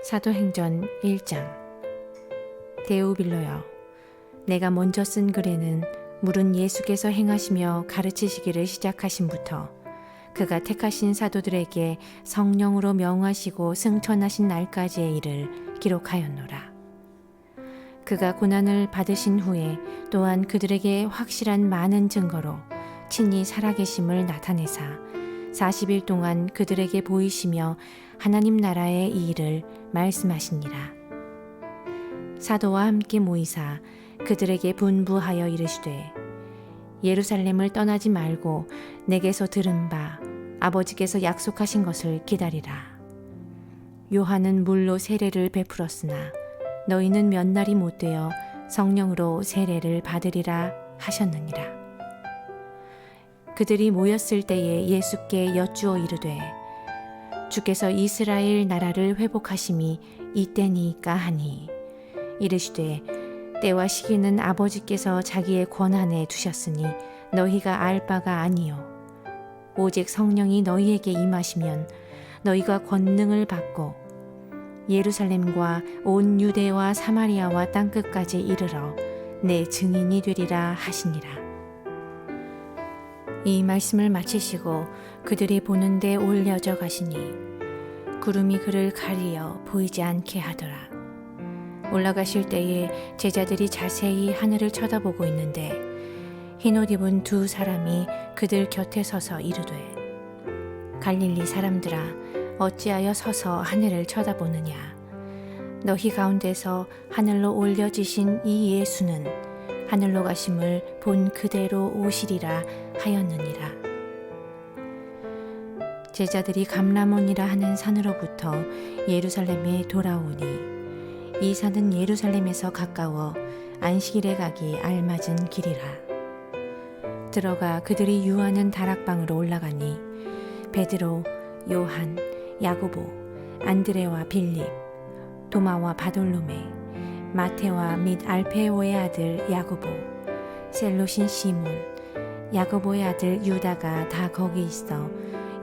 사도행전 1장. 데오빌로여, 내가 먼저 쓴 글에는 물은 예수께서 행하시며 가르치시기를 시작하심부터 그가 택하신 사도들에게 성령으로 명하시고 승천하신 날까지의 일을 기록하였노라. 그가 고난을 받으신 후에 또한 그들에게 확실한 많은 증거로 친히 살아계심을 나타내사 40일 동안 그들에게 보이시며 하나님 나라의 이 일을 말씀하시니라. 사도와 함께 모이사 그들에게 분부하여 이르시되, 예루살렘을 떠나지 말고 내게서 들은 바 아버지께서 약속하신 것을 기다리라. 요한은 물로 세례를 베풀었으나 너희는 몇 날이 못되어 성령으로 세례를 받으리라 하셨느니라. 그들이 모였을 때에 예수께 여쭈어 이르되, 주께서 이스라엘 나라를 회복하심이 이때니까 하니, 이르시되 때와 시기는 아버지께서 자기의 권한에 두셨으니 너희가 알 바가 아니요 오직 성령이 너희에게 임하시면 너희가 권능을 받고 예루살렘과 온 유대와 사마리아와 땅끝까지 이르러 내 증인이 되리라 하시니라. 이 말씀을 마치시고 그들이 보는 데 올려져 가시니 구름이 그를 가리어 보이지 않게 하더라. 올라가실 때에 제자들이 자세히 하늘을 쳐다보고 있는데 흰옷 입은 두 사람이 그들 곁에 서서 이르되, 갈릴리 사람들아, 어찌하여 서서 하늘을 쳐다보느냐? 너희 가운데서 하늘로 올려지신 이 예수는 하늘로 가심을 본 그대로 오시리라 하였느니라. 제자들이 감람원이라 하는 산으로부터 예루살렘에 돌아오니 이 산은 예루살렘에서 가까워 안식일에 가기 알맞은 길이라. 들어가 그들이 유하는 다락방으로 올라가니 베드로, 요한, 야고보, 안드레와 빌립, 도마와 바돌로메, 마테와 및 알페오의 아들 야고보, 셀로신 시몬, 야고보의 아들 유다가 다 거기 있어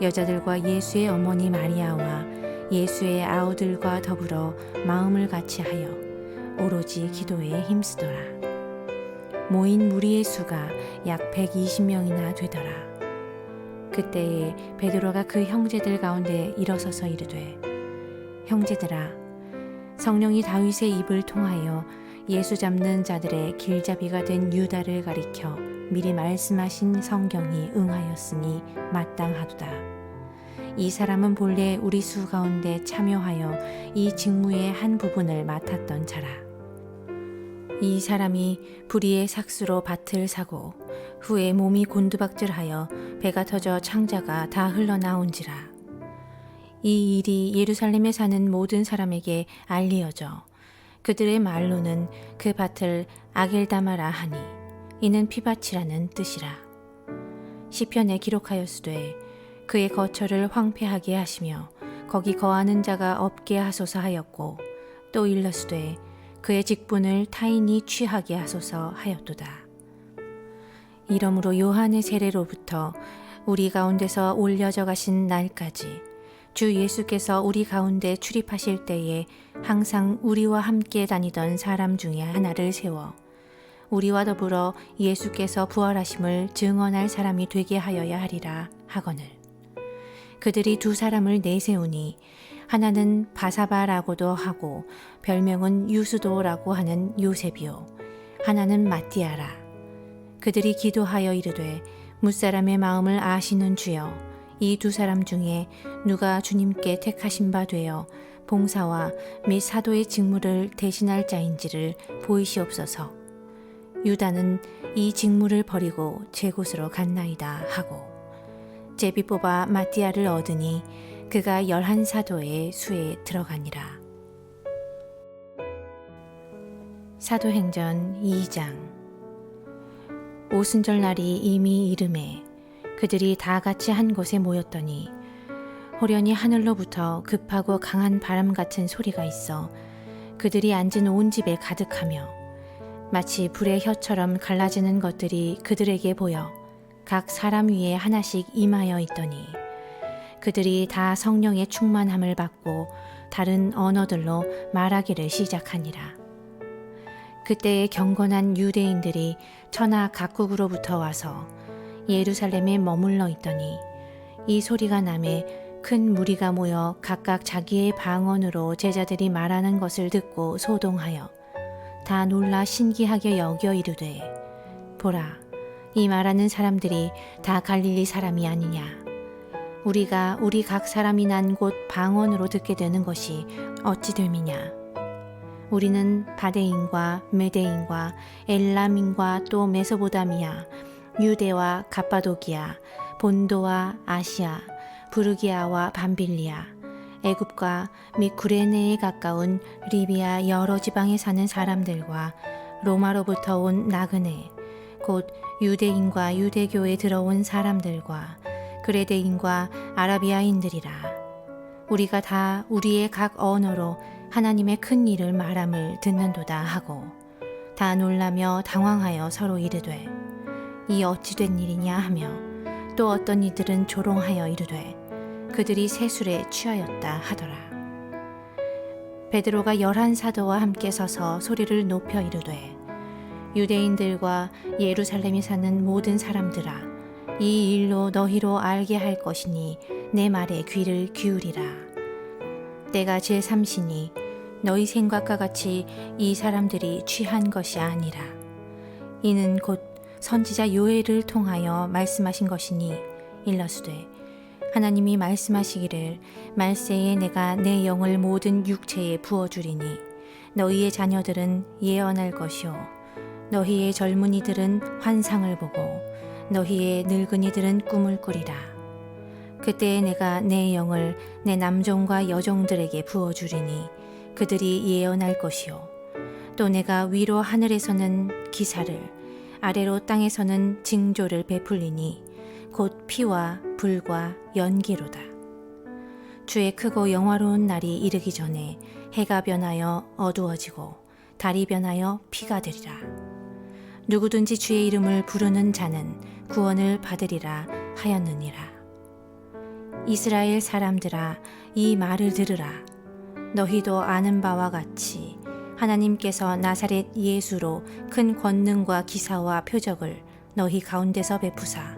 여자들과 예수의 어머니 마리아와 예수의 아우들과 더불어 마음을 같이하여 오로지 기도에 힘쓰더라. 모인 무리의 수가 약 120명이나 되더라. 그때에 베드로가 그 형제들 가운데 일어서서 이르되, 형제들아, 성령이 다윗의 입을 통하여 예수 잡는 자들의 길잡이가 된 유다를 가리켜 미리 말씀하신 성경이 응하였으니 마땅하도다. 이 사람은 본래 우리 수 가운데 참여하여 이 직무의 한 부분을 맡았던 자라. 이 사람이 불의의 삭수로 밭을 사고 후에 몸이 곤두박질하여 배가 터져 창자가 다 흘러나온지라. 이 일이 예루살렘에 사는 모든 사람에게 알리어져 그들의 말로는 그 밭을 아겔다마라 하니 이는 피밭이라는 뜻이라. 시편에 기록하였으되, 그의 거처를 황폐하게 하시며 거기 거하는 자가 없게 하소서 하였고, 또 일러스되 그의 직분을 타인이 취하게 하소서 하였도다. 이러므로 요한의 세례로부터 우리 가운데서 올려져 가신 날까지 주 예수께서 우리 가운데 출입하실 때에 항상 우리와 함께 다니던 사람 중에 하나를 세워 우리와 더불어 예수께서 부활하심을 증언할 사람이 되게 하여야 하리라 하거늘. 그들이 두 사람을 내세우니 하나는 바사바라고도 하고 별명은 유스도라고 하는 요셉이요, 하나는 마띠아라. 그들이 기도하여 이르되, 뭇사람의 마음을 아시는 주여, 이 두 사람 중에 누가 주님께 택하신 바 되어 봉사와 및 사도의 직무를 대신할 자인지를 보이시옵소서. 유다는 이 직무를 버리고 제 곳으로 갔나이다 하고 제비 뽑아 마띠아를 얻으니 그가 11사도의 수에 들어가니라. 사도행전 2장. 오순절 날이 이미 이름에 그들이 다 같이 한 곳에 모였더니 호련히 하늘로부터 급하고 강한 바람 같은 소리가 있어 그들이 앉은 온 집에 가득하며 마치 불의 혀처럼 갈라지는 것들이 그들에게 보여 각 사람 위에 하나씩 임하여 있더니 그들이 다 성령의 충만함을 받고 다른 언어들로 말하기를 시작하니라. 그때에 경건한 유대인들이 천하 각국으로부터 와서 예루살렘에 머물러 있더니 이 소리가 나매 큰 무리가 모여 각각 자기의 방언으로 제자들이 말하는 것을 듣고 소동하여 다 놀라 신기하게 여겨 이르되, 보라, 이 말하는 사람들이 다 갈릴리 사람이 아니냐. 우리가 우리 각 사람이 난 곳 방언으로 듣게 되는 것이 어찌 됨이냐. 우리는 바데인과 메데인과 엘람인과 또 메소보다미아, 유대와 갑바도기아, 본도와 아시아, 부르기아와 밤빌리아, 애굽과 및 구레네에 가까운 리비아 여러 지방에 사는 사람들과 로마로부터 온 나그네, 곧 유대인과 유대교에 들어온 사람들과 그레데인과 아라비아인들이라. 우리가 다 우리의 각 언어로 하나님의 큰 일을 말함을 듣는도다 하고 다 놀라며 당황하여 서로 이르되, 이 어찌 된 일이냐 하며 또 어떤 이들은 조롱하여 이르되 그들이 세술에 취하였다 하더라. 베드로가 11사도와 함께 서서 소리를 높여 이르되, 유대인들과 예루살렘에 사는 모든 사람들아, 이 일로 너희로 알게 할 것이니 내 말에 귀를 기울이라. 때가 제3시니 너희 생각과 같이 이 사람들이 취한 것이 아니라 이는 곧 선지자 요엘을 통하여 말씀하신 것이니 일러스되, 하나님이 말씀하시기를 말세에 내가 내 영을 모든 육체에 부어주리니 너희의 자녀들은 예언할 것이요 너희의 젊은이들은 환상을 보고 너희의 늙은이들은 꿈을 꾸리라. 그때에 내가 내 영을 내 남종과 여종들에게 부어주리니 그들이 예언할 것이요 또 내가 위로 하늘에서는 기사를 아래로 땅에서는 징조를 베풀리니 곧 피와 불과 연기로다. 주의 크고 영화로운 날이 이르기 전에 해가 변하여 어두워지고 달이 변하여 피가 되리라. 누구든지 주의 이름을 부르는 자는 구원을 받으리라 하였느니라. 이스라엘 사람들아, 이 말을 들으라. 너희도 아는 바와 같이 하나님께서 나사렛 예수로 큰 권능과 기사와 표적을 너희 가운데서 베푸사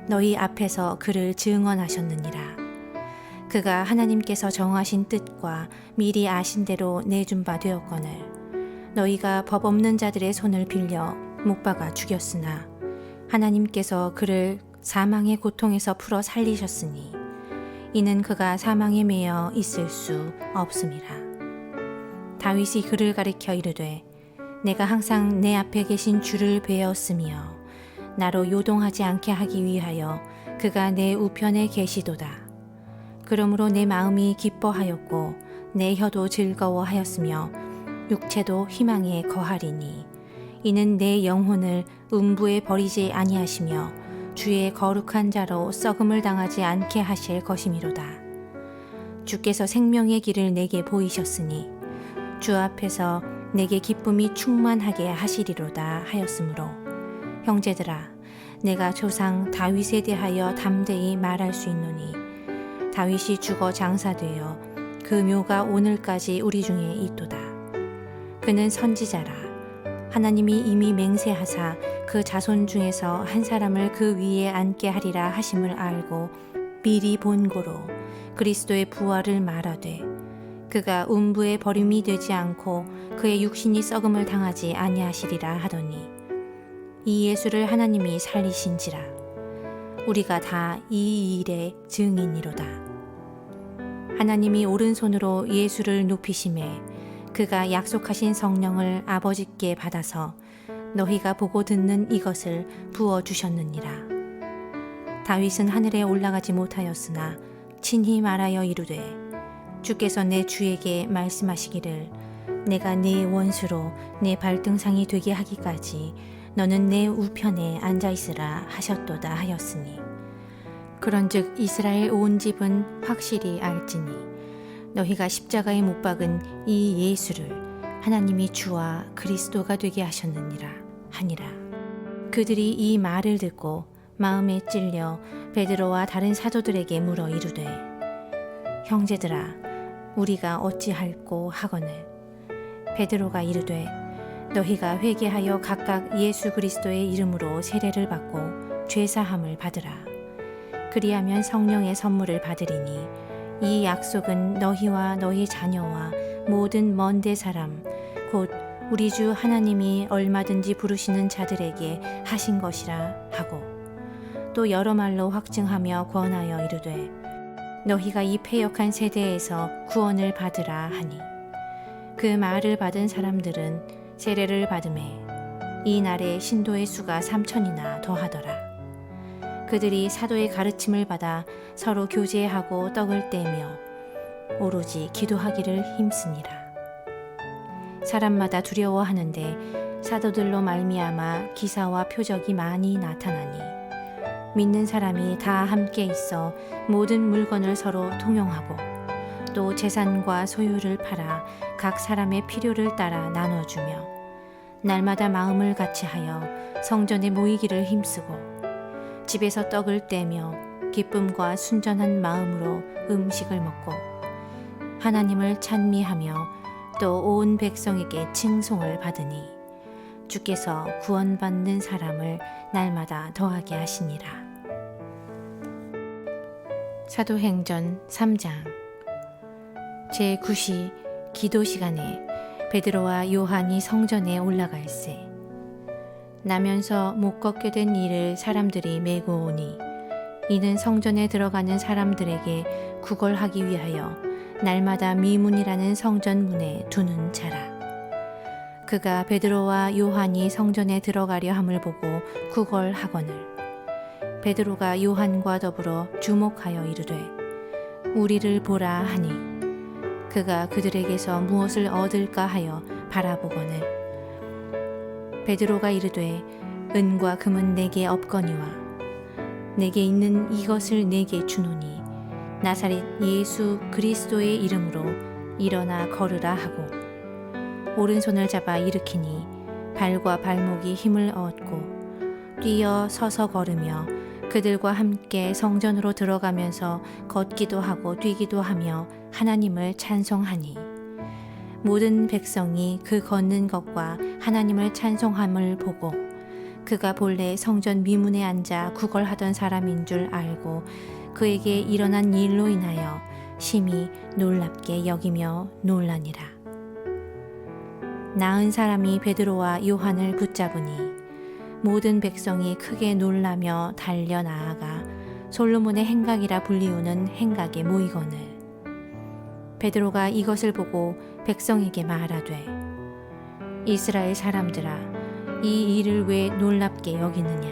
너희 앞에서 그를 증언하셨느니라. 그가 하나님께서 정하신 뜻과 미리 아신 대로 내준 바 되었거늘 너희가 법 없는 자들의 손을 빌려 못 박아 죽였으나 하나님께서 그를 사망의 고통에서 풀어 살리셨으니 이는 그가 사망에 매여 있을 수 없음이라. 다윗이 그를 가리켜 이르되, 내가 항상 내 앞에 계신 주를 배웠으며 나로 요동하지 않게 하기 위하여 그가 내 우편에 계시도다. 그러므로 내 마음이 기뻐하였고 내 혀도 즐거워하였으며 육체도 희망에 거하리니 이는 내 영혼을 음부에 버리지 아니하시며 주의 거룩한 자로 썩음을 당하지 않게 하실 것이미로다. 주께서 생명의 길을 내게 보이셨으니 주 앞에서 내게 기쁨이 충만하게 하시리로다 하였으므로 형제들아, 내가 조상 다윗에 대하여 담대히 말할 수 있노니 다윗이 죽어 장사되어 그 묘가 오늘까지 우리 중에 있도다. 그는 선지자라. 하나님이 이미 맹세하사 그 자손 중에서 한 사람을 그 위에 앉게 하리라 하심을 알고 미리 본고로 그리스도의 부활을 말하되 그가 음부에 버림이 되지 않고 그의 육신이 썩음을 당하지 아니하시리라 하더니 이 예수를 하나님이 살리신지라. 우리가 다 이 일의 증인이로다. 하나님이 오른손으로 예수를 높이심에 그가 약속하신 성령을 아버지께 받아서 너희가 보고 듣는 이것을 부어주셨느니라. 다윗은 하늘에 올라가지 못하였으나 친히 말하여 이르되 주께서 내 주에게 말씀하시기를 내가 네 원수로 내 발등상이 되게 하기까지 너는 내 우편에 앉아있으라 하셨도다 하였으니 그런즉 이스라엘 온 집은 확실히 알지니 너희가 십자가에 못 박은 이 예수를 하나님이 주와 그리스도가 되게 하셨느니라 하니라. 그들이 이 말을 듣고 마음에 찔려 베드로와 다른 사도들에게 물어 이르되 형제들아, 우리가 어찌할꼬 하거늘. 베드로가 이르되 너희가 회개하여 각각 예수 그리스도의 이름으로 세례를 받고 죄사함을 받으라. 그리하면 성령의 선물을 받으리니 이 약속은 너희와 너희 자녀와 모든 먼데 사람 곧 우리 주 하나님이 얼마든지 부르시는 자들에게 하신 것이라 하고, 또 여러 말로 확증하며 권하여 이르되 너희가 이 패역한 세대에서 구원을 받으라 하니, 그 말을 받은 사람들은 세례를 받음에 이 날에 신도의 수가 3,000이나 더하더라. 그들이 사도의 가르침을 받아 서로 교제하고 떡을 떼며 오로지 기도하기를 힘쓰니라. 사람마다 두려워하는데 사도들로 말미암아 기사와 표적이 많이 나타나니, 믿는 사람이 다 함께 있어 모든 물건을 서로 통용하고 또 재산과 소유를 팔아 각 사람의 필요를 따라 나눠주며 날마다 마음을 같이하여 성전에 모이기를 힘쓰고 집에서 떡을 떼며 기쁨과 순전한 마음으로 음식을 먹고 하나님을 찬미하며 또 온 백성에게 칭송을 받으니 주께서 구원받는 사람을 날마다 더하게 하시니라. 사도행전 3장. 제9시 기도 시간에 베드로와 요한이 성전에 올라갈새 나면서 못 걷게 된 이를 사람들이 메고 오니, 이는 성전에 들어가는 사람들에게 구걸하기 위하여 날마다 미문이라는 성전 문에 두는 자라. 그가 베드로와 요한이 성전에 들어가려 함을 보고 구걸하거늘 베드로가 요한과 더불어 주목하여 이르되 우리를 보라 하니, 그가 그들에게서 무엇을 얻을까 하여 바라보거늘 베드로가 이르되 은과 금은 내게 없거니와 내게 있는 이것을 내게 주노니 나사렛 예수 그리스도의 이름으로 일어나 걸으라 하고 오른손을 잡아 일으키니 발과 발목이 힘을 얻고 뛰어 서서 걸으며 그들과 함께 성전으로 들어가면서 걷기도 하고 뛰기도 하며 하나님을 찬송하니, 모든 백성이 그 걷는 것과 하나님을 찬송함을 보고 그가 본래 성전 미문에 앉아 구걸하던 사람인 줄 알고 그에게 일어난 일로 인하여 심히 놀랍게 여기며 놀라니라. 나은 사람이 베드로와 요한을 붙잡으니 모든 백성이 크게 놀라며 달려 나아가 솔로몬의 행각이라 불리우는 행각에 모이거늘 베드로가 이것을 보고 백성에게 말하되 이스라엘 사람들아, 이 일을 왜 놀랍게 여기느냐?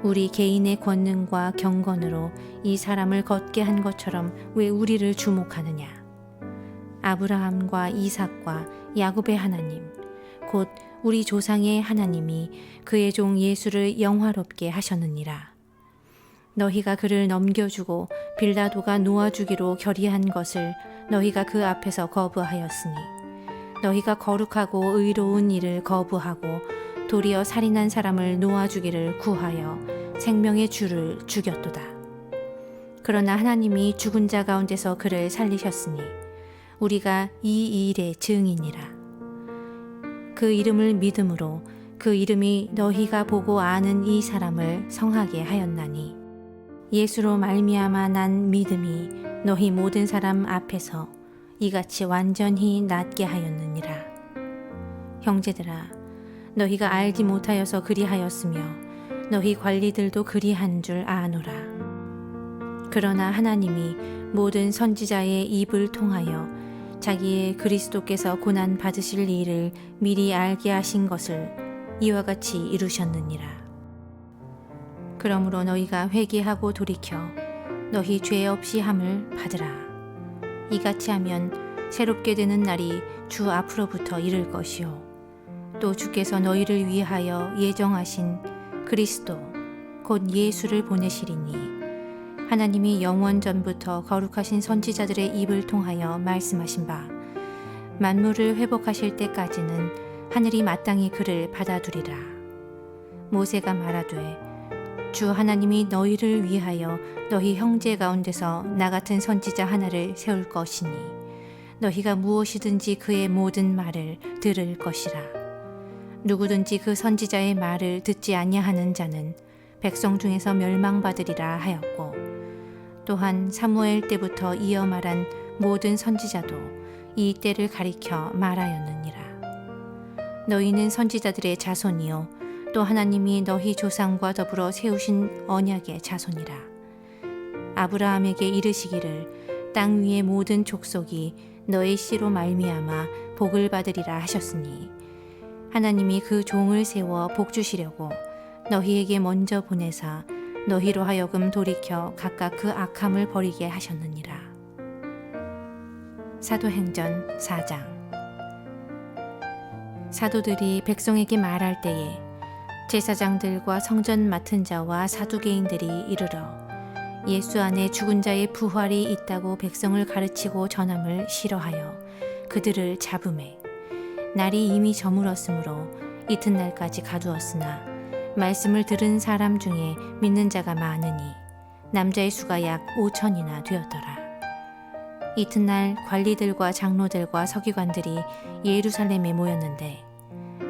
우리 개인의 권능과 경건으로 이 사람을 걷게 한 것처럼 왜 우리를 주목하느냐? 아브라함과 이삭과 야곱의 하나님, 곧 우리 조상의 하나님이 그의 종 예수를 영화롭게 하셨느니라. 너희가 그를 넘겨주고 빌라도가 놓아주기로 결의한 것을 너희가 그 앞에서 거부하였으니, 너희가 거룩하고 의로운 일을 거부하고 도리어 살인한 사람을 놓아주기를 구하여 생명의 주를 죽였도다. 그러나 하나님이 죽은 자 가운데서 그를 살리셨으니 우리가 이 일의 증인이라. 그 이름을 믿음으로 그 이름이 너희가 보고 아는 이 사람을 성하게 하였나니, 예수로 말미암아 난 믿음이 너희 모든 사람 앞에서 이같이 완전히 낫게 하였느니라. 형제들아, 너희가 알지 못하여서 그리하였으며 너희 관리들도 그리한 줄 아노라. 그러나 하나님이 모든 선지자의 입을 통하여 자기의 그리스도께서 고난 받으실 일을 미리 알게 하신 것을 이와 같이 이루셨느니라. 그러므로 너희가 회개하고 돌이켜 너희 죄 없이 함을 받으라. 이같이 하면 새롭게 되는 날이 주 앞으로부터 이를 것이요, 또 주께서 너희를 위하여 예정하신 그리스도 곧 예수를 보내시리니, 하나님이 영원 전부터 거룩하신 선지자들의 입을 통하여 말씀하신 바 만물을 회복하실 때까지는 하늘이 마땅히 그를 받아두리라. 모세가 말하되 주 하나님이 너희를 위하여 너희 형제 가운데서 나 같은 선지자 하나를 세울 것이니 너희가 무엇이든지 그의 모든 말을 들을 것이라. 누구든지 그 선지자의 말을 듣지 아니하는 자는 백성 중에서 멸망받으리라 하였고, 또한 사무엘 때부터 이어 말한 모든 선지자도 이 때를 가리켜 말하였느니라. 너희는 선지자들의 자손이요 또 하나님이 너희 조상과 더불어 세우신 언약의 자손이라. 아브라함에게 이르시기를 땅 위의 모든 족속이 너의 씨로 말미암아 복을 받으리라 하셨으니, 하나님이 그 종을 세워 복 주시려고 너희에게 먼저 보내사 너희로 하여금 돌이켜 각각 그 악함을 버리게 하셨느니라. 사도행전 4장. 사도들이 백성에게 말할 때에 제사장들과 성전 맡은 자와 사두개인들이 이르러 예수 안에 죽은 자의 부활이 있다고 백성을 가르치고 전함을 싫어하여 그들을 잡음에, 날이 이미 저물었으므로 이튿날까지 가두었으나 말씀을 들은 사람 중에 믿는 자가 많으니 남자의 수가 약 5천이나 되었더라. 이튿날 관리들과 장로들과 서기관들이 예루살렘에 모였는데,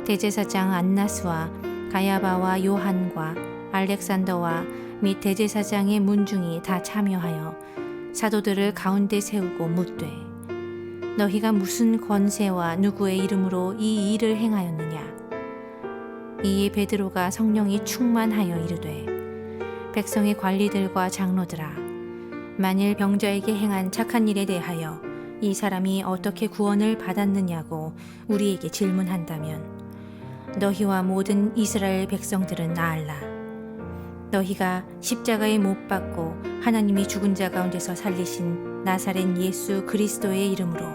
대제사장 안나스와 가야바와 요한과 알렉산더와 및 대제사장의 문중이 다 참여하여 사도들을 가운데 세우고 묻되, 너희가 무슨 권세와 누구의 이름으로 이 일을 행하였느냐? 이에 베드로가 성령이 충만하여 이르되, 백성의 관리들과 장로들아, 만일 병자에게 행한 착한 일에 대하여 이 사람이 어떻게 구원을 받았느냐고 우리에게 질문한다면 너희와 모든 이스라엘 백성들은 알라. 너희가 십자가에 못 박고 하나님이 죽은 자 가운데서 살리신 나사렛 예수 그리스도의 이름으로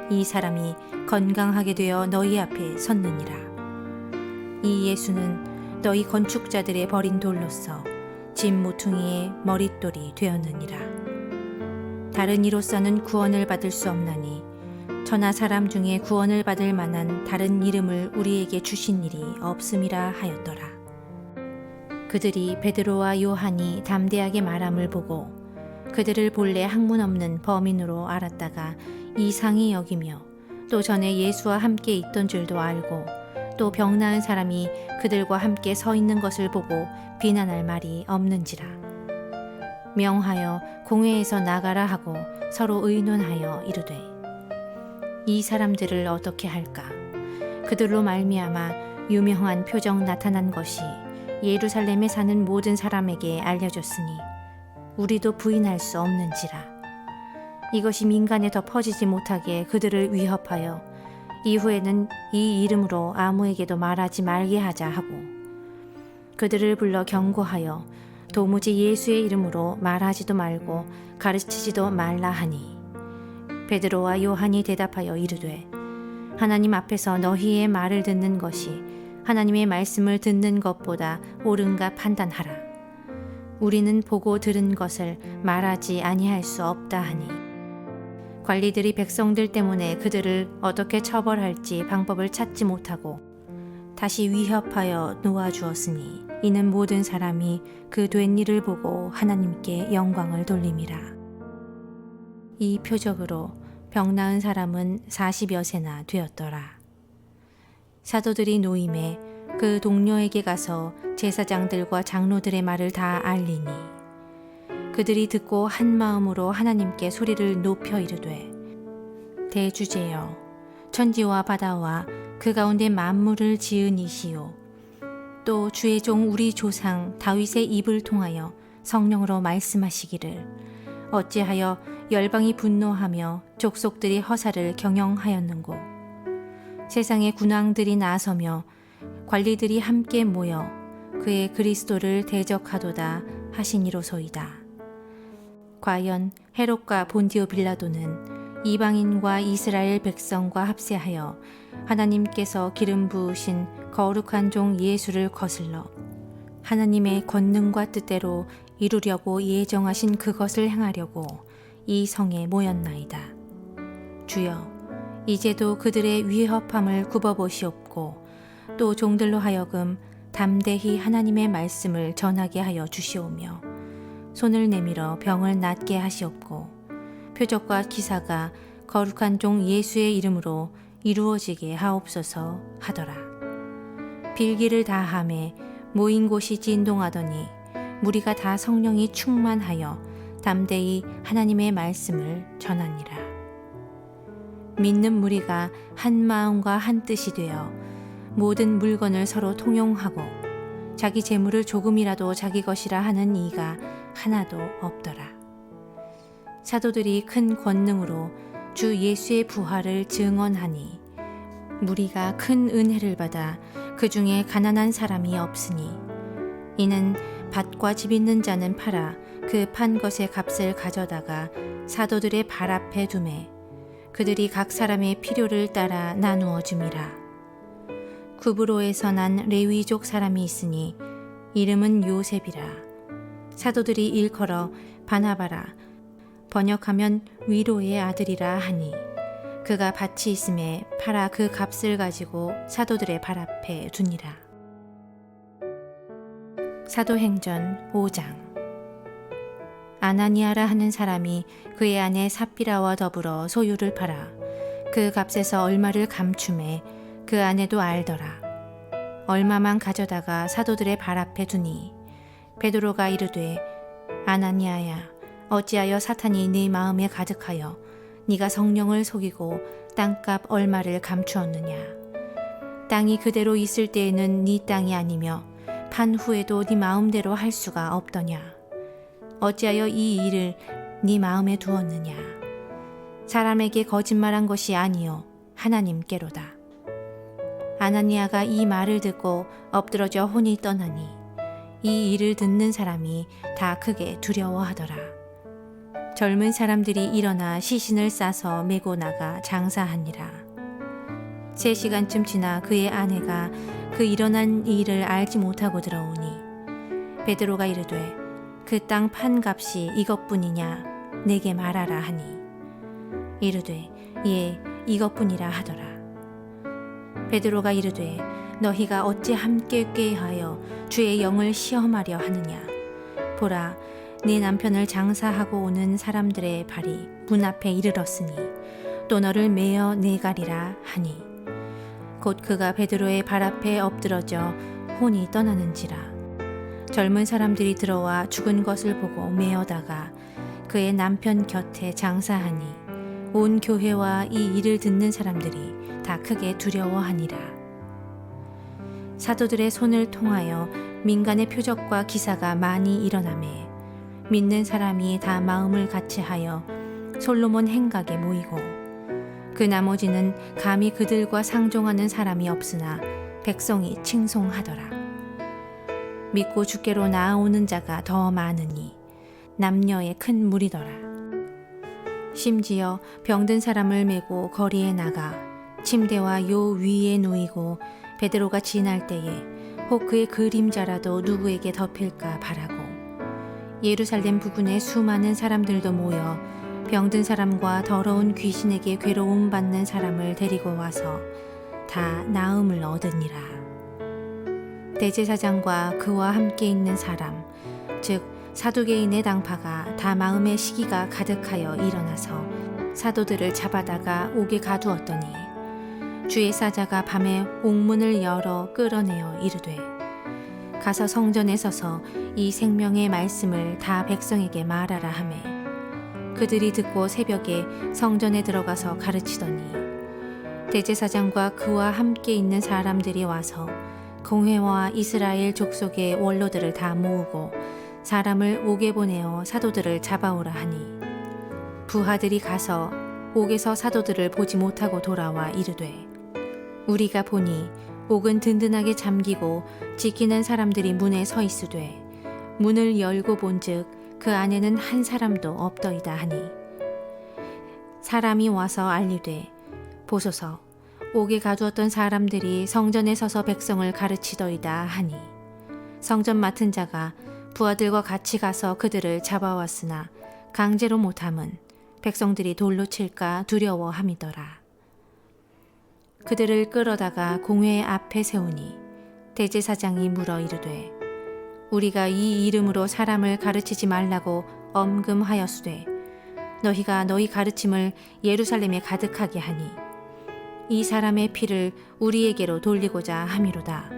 이 사람이 건강하게 되어 너희 앞에 섰느니라. 이 예수는 너희 건축자들의 버린 돌로서 집 모퉁이의 머릿돌이 되었느니라. 다른 이로서는 구원을 받을 수 없나니 천하 사람 중에 구원을 받을 만한 다른 이름을 우리에게 주신 일이 없음이라 하였더라. 그들이 베드로와 요한이 담대하게 말함을 보고 그들을 본래 학문 없는 범인으로 알았다가 이상히 여기며, 또 전에 예수와 함께 있던 줄도 알고, 또 병 나은 사람이 그들과 함께 서 있는 것을 보고 비난할 말이 없는지라. 명하여 공회에서 나가라 하고 서로 의논하여 이르되, 이 사람들을 어떻게 할까? 그들로 말미암아 유명한 표적 나타난 것이 예루살렘에 사는 모든 사람에게 알려졌으니 우리도 부인할 수 없는지라. 이것이 민간에 더 퍼지지 못하게 그들을 위협하여 이후에는 이 이름으로 아무에게도 말하지 말게 하자 하고, 그들을 불러 경고하여 도무지 예수의 이름으로 말하지도 말고 가르치지도 말라 하니, 베드로와 요한이 대답하여 이르되, 하나님 앞에서 너희의 말을 듣는 것이 하나님의 말씀을 듣는 것보다 옳은가 판단하라. 우리는 보고 들은 것을 말하지 아니할 수 없다 하니, 관리들이 백성들 때문에 그들을 어떻게 처벌할지 방법을 찾지 못하고 다시 위협하여 놓아주었으니, 이는 모든 사람이 그 된 일을 보고 하나님께 영광을 돌림이라. 이 표적으로 병 나은 사람은 40여세나 되었더라. 사도들이 노임에 그 동료에게 가서 제사장들과 장로들의 말을 다 알리니, 그들이 듣고 한 마음으로 하나님께 소리를 높여 이르되, 대주제여, 천지와 바다와 그 가운데 만물을 지은 이시요, 또 주의 종 우리 조상 다윗의 입을 통하여 성령으로 말씀하시기를, 어찌하여 열방이 분노하며 족속들이 허사를 경영하였는고? 세상의 군왕들이 나서며 관리들이 함께 모여 그의 그리스도를 대적하도다 하시니로소이다. 과연 헤롯과 본디오 빌라도는 이방인과 이스라엘 백성과 합세하여 하나님께서 기름 부으신 거룩한 종 예수를 거슬러 하나님의 권능과 뜻대로 이루려고 예정하신 그것을 행하려고 이 성에 모였나이다. 주여, 이제도 그들의 위협함을 굽어보시옵고, 또 종들로 하여금 담대히 하나님의 말씀을 전하게 하여 주시오며, 손을 내밀어 병을 낫게 하시옵고, 표적과 기사가 거룩한 종 예수의 이름으로 이루어지게 하옵소서 하더라. 빌기를 다하매 모인 곳이 진동하더니 무리가 다 성령이 충만하여 담대히 하나님의 말씀을 전하니라. 믿는 무리가 한 마음과 한 뜻이 되어 모든 물건을 서로 통용하고 자기 재물을 조금이라도 자기 것이라 하는 이가 하나도 없더라. 사도들이 큰 권능으로 주 예수의 부활을 증언하니 무리가 큰 은혜를 받아 그 중에 가난한 사람이 없으니 이는 밭과 집 있는 자는 팔아 그 판 것의 값을 가져다가 사도들의 발 앞에 두매 그들이 각 사람의 필요를 따라 나누어 줌이라. 구브로에서 난 레위족 사람이 있으니 이름은 요셉이라. 사도들이 일컬어 바나바라 번역하면 위로의 아들이라 하니 그가 밭이 있음에 팔아 그 값을 가지고 사도들의 발 앞에 두니라. 사도행전 5장. 아나니아라 하는 사람이 그의 아내 삽비라와 더불어 소유를 팔아 그 값에서 얼마를 감춤해 그 아내도 알더라. 얼마만 가져다가 사도들의 발 앞에 두니 베드로가 이르되 아나니아야 어찌하여 사탄이 네 마음에 가득하여 네가 성령을 속이고 땅값 얼마를 감추었느냐. 땅이 그대로 있을 때에는 네 땅이 아니며 판 후에도 네 마음대로 할 수가 없더냐. 어찌하여 이 일을 네 마음에 두었느냐. 사람에게 거짓말한 것이 아니요 하나님께로다. 아나니아가 이 말을 듣고 엎드러져 혼이 떠나니 이 일을 듣는 사람이 다 크게 두려워하더라. 젊은 사람들이 일어나 시신을 싸서 메고 나가 장사하니라. 3시간쯤 지나 그의 아내가 그 일어난 일을 알지 못하고 들어오니 베드로가 이르되 그 땅 판 값이 이것뿐이냐 내게 말하라 하니 이르되 예 이것뿐이라 하더라. 베드로가 이르되 너희가 어찌 함께 꾀하여 주의 영을 시험하려 하느냐. 보라 네 남편을 장사하고 오는 사람들의 발이 문 앞에 이르렀으니 또 너를 메어 내가리라 하니 곧 그가 베드로의 발 앞에 엎드러져 혼이 떠나는지라. 젊은 사람들이 들어와 죽은 것을 보고 메어다가 그의 남편 곁에 장사하니 온 교회와 이 일을 듣는 사람들이 다 크게 두려워하니라. 사도들의 손을 통하여 민간의 표적과 기사가 많이 일어나매 믿는 사람이 다 마음을 같이하여 솔로몬 행각에 모이고 그 나머지는 감히 그들과 상종하는 사람이 없으나 백성이 칭송하더라. 믿고 주께로 나아오는 자가 더 많으니 남녀의 큰 무리더라. 심지어 병든 사람을 메고 거리에 나가 침대와 요 위에 놓이고 베드로가 지날 때에 혹 그의 그림자라도 누구에게 덮일까 바라고 예루살렘 부근에 수많은 사람들도 모여 병든 사람과 더러운 귀신에게 괴로움 받는 사람을 데리고 와서 다 나음을 얻으니라. 대제사장과 그와 함께 있는 사람 즉 사두개인의 당파가 다 마음의 시기가 가득하여 일어나서 사도들을 잡아다가 옥에 가두었더니 주의 사자가 밤에 옥문을 열어 끌어내어 이르되 가서 성전에 서서 이 생명의 말씀을 다 백성에게 말하라 하매 그들이 듣고 새벽에 성전에 들어가서 가르치더니 대제사장과 그와 함께 있는 사람들이 와서 공회와 이스라엘 족속의 원로들을 다 모으고 사람을 옥에 보내어 사도들을 잡아오라 하니 부하들이 가서 옥에서 사도들을 보지 못하고 돌아와 이르되 우리가 보니 옥은 든든하게 잠기고 지키는 사람들이 문에 서 있으되 문을 열고 본즉 그 안에는 한 사람도 없더이다 하니 사람이 와서 알리되 보소서 옥에 가두었던 사람들이 성전에 서서 백성을 가르치더이다 하니 성전 맡은 자가 부하들과 같이 가서 그들을 잡아왔으나 강제로 못함은 백성들이 돌로 칠까 두려워함이더라. 그들을 끌어다가 공회 앞에 세우니 대제사장이 물어 이르되 우리가 이 이름으로 사람을 가르치지 말라고 엄금하였으되 너희가 너희 가르침을 예루살렘에 가득하게 하니 이 사람의 피를 우리에게로 돌리고자 함이로다.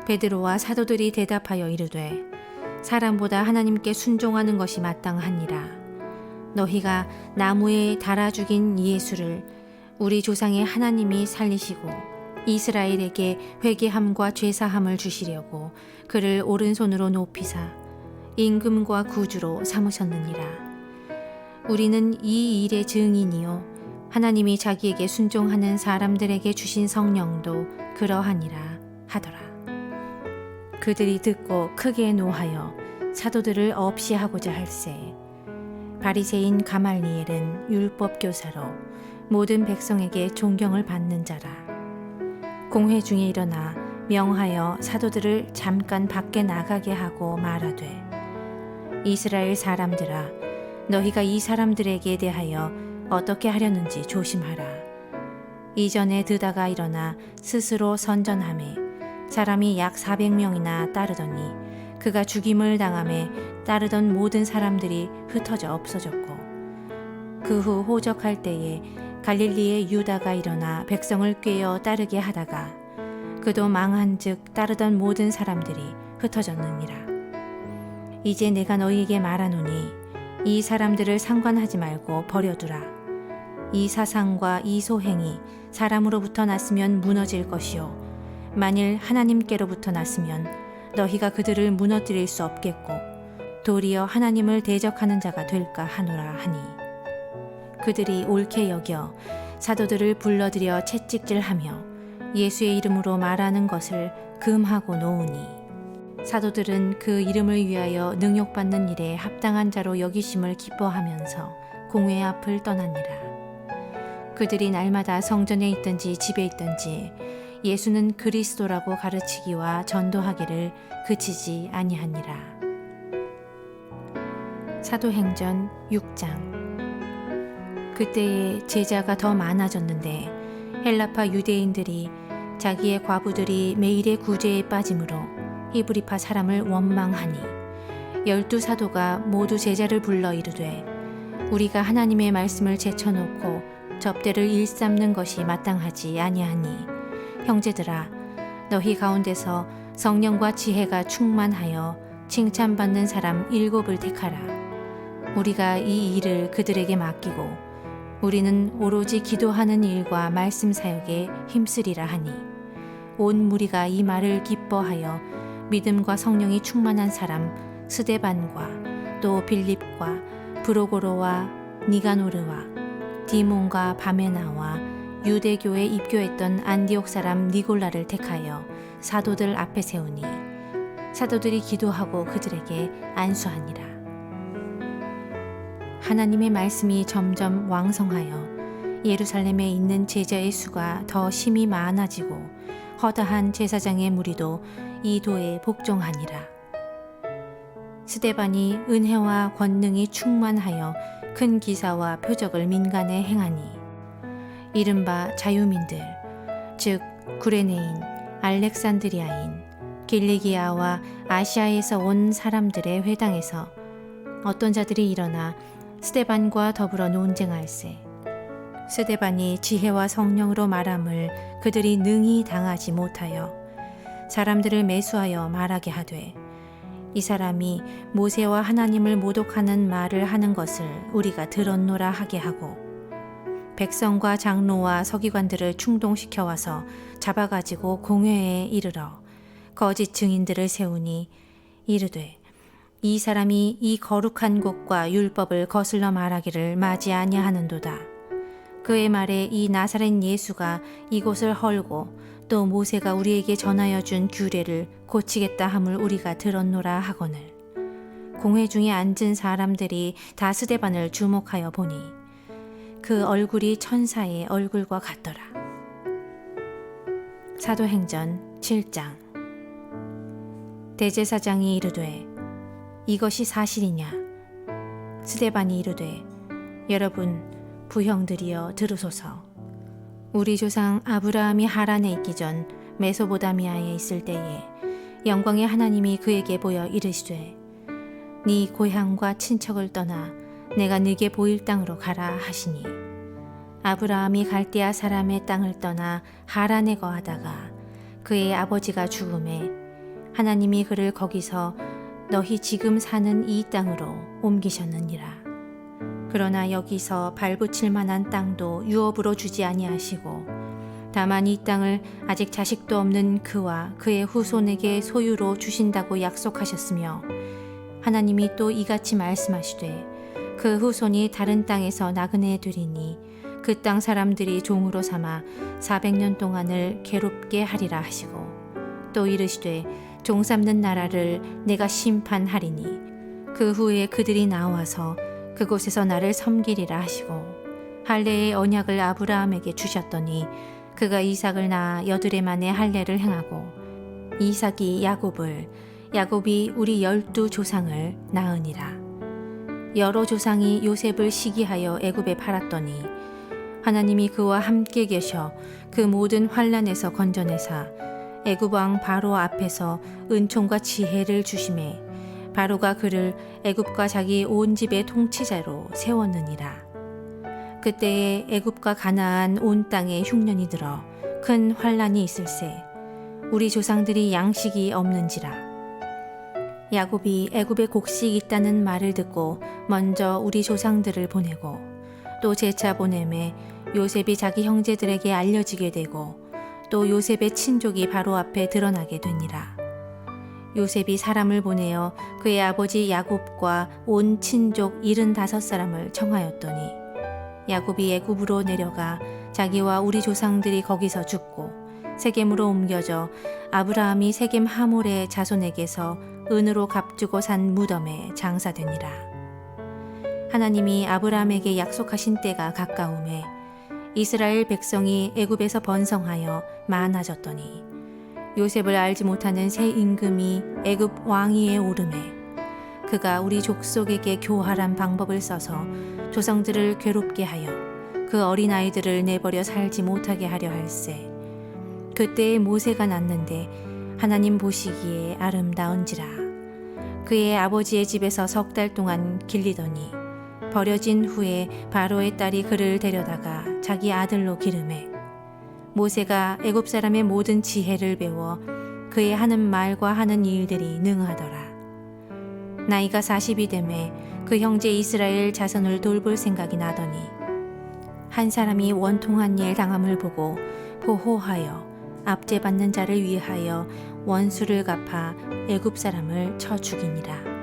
베드로와 사도들이 대답하여 이르되 사람보다 하나님께 순종하는 것이 마땅하니라. 너희가 나무에 달아 죽인 예수를 우리 조상의 하나님이 살리시고 이스라엘에게 회개함과 죄사함을 주시려고 그를 오른손으로 높이사 임금과 구주로 삼으셨느니라. 우리는 이 일의 증인이요 하나님이 자기에게 순종하는 사람들에게 주신 성령도 그러하니라 하더라. 그들이 듣고 크게 노하여 사도들을 없이 하고자 할세. 바리새인 가말리엘은 율법 교사로 모든 백성에게 존경을 받는 자라. 공회 중에 일어나 명하여 사도들을 잠깐 밖에 나가게 하고 말하되 이스라엘 사람들아 너희가 이 사람들에게 대하여 어떻게 하려는지 조심하라. 이전에 드다가 일어나 스스로 선전하매 사람이 약 400명이나 따르더니 그가 죽임을 당함에 따르던 모든 사람들이 흩어져 없어졌고 그 후 호적할 때에 갈릴리의 유다가 일어나 백성을 꾀어 따르게 하다가 그도 망한즉 따르던 모든 사람들이 흩어졌느니라. 이제 내가 너희에게 말하노니 이 사람들을 상관하지 말고 버려두라. 이 사상과 이 소행이 사람으로부터 났으면 무너질 것이요 만일 하나님께로부터 났으면 너희가 그들을 무너뜨릴 수 없겠고 도리어 하나님을 대적하는 자가 될까 하노라 하니 그들이 옳게 여겨 사도들을 불러들여 채찍질하며 예수의 이름으로 말하는 것을 금하고 놓으니 사도들은 그 이름을 위하여 능욕받는 일에 합당한 자로 여기심을 기뻐하면서 공회 앞을 떠나니라. 그들이 날마다 성전에 있든지 집에 있든지 예수는 그리스도라고 가르치기와 전도하기를 그치지 아니하니라. 사도행전 6장. 그때에 제자가 더 많아졌는데 헬라파 유대인들이 자기의 과부들이 매일의 구제에 빠짐으로 히브리파 사람을 원망하니 12사도가 모두 제자를 불러 이르되 우리가 하나님의 말씀을 제쳐놓고 접대를 일삼는 것이 마땅하지 아니하니 형제들아 너희 가운데서 성령과 지혜가 충만하여 칭찬받는 사람 7을 택하라. 우리가 이 일을 그들에게 맡기고 우리는 오로지 기도하는 일과 말씀 사역에 힘쓰리라 하니 온 무리가 이 말을 기뻐하여 믿음과 성령이 충만한 사람 스데반과 또 빌립과 브로고로와 니가노르와 디몬과 바메나와 유대교에 입교했던 안디옥 사람 니골라를 택하여 사도들 앞에 세우니 사도들이 기도하고 그들에게 안수하니라. 하나님의 말씀이 점점 왕성하여 예루살렘에 있는 제자의 수가 더 심히 많아지고 허다한 제사장의 무리도 이 도에 복종하니라. 스데반이 은혜와 권능이 충만하여 큰 기사와 표적을 민간에 행하니 이른바 자유민들 즉 구레네인, 알렉산드리아인, 길리기아와 아시아에서 온 사람들의 회당에서 어떤 자들이 일어나 스데반과 더불어 논쟁할세. 스데반이 지혜와 성령으로 말함을 그들이 능히 당하지 못하여 사람들을 매수하여 말하게 하되 이 사람이 모세와 하나님을 모독하는 말을 하는 것을 우리가 들었노라 하게 하고 백성과 장로와 서기관들을 충동시켜 와서 잡아가지고 공회에 이르러 거짓 증인들을 세우니 이르되 이 사람이 이 거룩한 곳과 율법을 거슬러 말하기를 마지 아니하는도다. 그의 말에 이 나사렛 예수가 이곳을 헐고 또 모세가 우리에게 전하여 준 규례를 고치겠다 함을 우리가 들었노라 하거늘 공회 중에 앉은 사람들이 다 스데반을 주목하여 보니 그 얼굴이 천사의 얼굴과 같더라. 사도행전 7장. 대제사장이 이르되 이것이 사실이냐? 스데반이 이르되 여러분 부형들이여 들으소서. 우리 조상 아브라함이 하란에 있기 전 메소보다미아에 있을 때에 영광의 하나님이 그에게 보여 이르시되 네 고향과 친척을 떠나 내가 네게 보일 땅으로 가라 하시니 아브라함이 갈대아 사람의 땅을 떠나 하란에 거하다가 그의 아버지가 죽음에 하나님이 그를 거기서 너희 지금 사는 이 땅으로 옮기셨느니라. 그러나 여기서 발붙일 만한 땅도 유업으로 주지 아니하시고 다만 이 땅을 아직 자식도 없는 그와 그의 후손에게 소유로 주신다고 약속하셨으며 하나님이 또 이같이 말씀하시되 그 후손이 다른 땅에서 나그네 되리니 그 땅 사람들이 종으로 삼아 400년 동안을 괴롭게 하리라 하시고 또 이르시되 종 삼는 나라를 내가 심판하리니 그 후에 그들이 나와서 그곳에서 나를 섬기리라 하시고 할례의 언약을 아브라함에게 주셨더니 그가 이삭을 낳아 여드레 만에 할례를 행하고 이삭이 야곱을 야곱이 우리 12조상을 낳으니라. 여러 조상이 요셉을 시기하여 애굽에 팔았더니 하나님이 그와 함께 계셔 그 모든 환난에서 건져내사 애굽 왕 바로 앞에서 은총과 지혜를 주심에 바로가 그를 애굽과 자기 온 집의 통치자로 세웠느니라. 그때에 애굽과 가나안 온 땅에 흉년이 들어 큰 환난이 있을세 우리 조상들이 양식이 없는지라. 야곱이 애굽에 곡식 있다는 말을 듣고 먼저 우리 조상들을 보내고 또 재차 보내매 요셉이 자기 형제들에게 알려지게 되고 또 요셉의 친족이 바로 앞에 드러나게 되니라. 요셉이 사람을 보내어 그의 아버지 야곱과 온 친족 75사람을 청하였더니 야곱이 애굽으로 내려가 자기와 우리 조상들이 거기서 죽고 세겜으로 옮겨져 아브라함이 세겜 하몰의 자손에게서 은으로 값주고 산 무덤에 장사되니라. 하나님이 아브라함에게 약속하신 때가 가까우매 이스라엘 백성이 애굽에서 번성하여 많아졌더니 요셉을 알지 못하는 새 임금이 애굽 왕위에 오르매 그가 우리 족속에게 교활한 방법을 써서 조상들을 괴롭게 하여 그 어린아이들을 내버려 살지 못하게 하려 할세. 그때에 모세가 났는데 하나님 보시기에 아름다운지라. 그의 아버지의 집에서 3달 동안 길리더니 버려진 후에 바로의 딸이 그를 데려다가 자기 아들로 기르매 모세가 애굽 사람의 모든 지혜를 배워 그의 하는 말과 하는 일들이 능하더라. 나이가 40이 되매 그 형제 이스라엘 자손을 돌볼 생각이 나더니 한 사람이 원통한 일 당함을 보고 보호하여 압제받는 자를 위하여 원수를 갚아 애굽 사람을 쳐 죽이니라.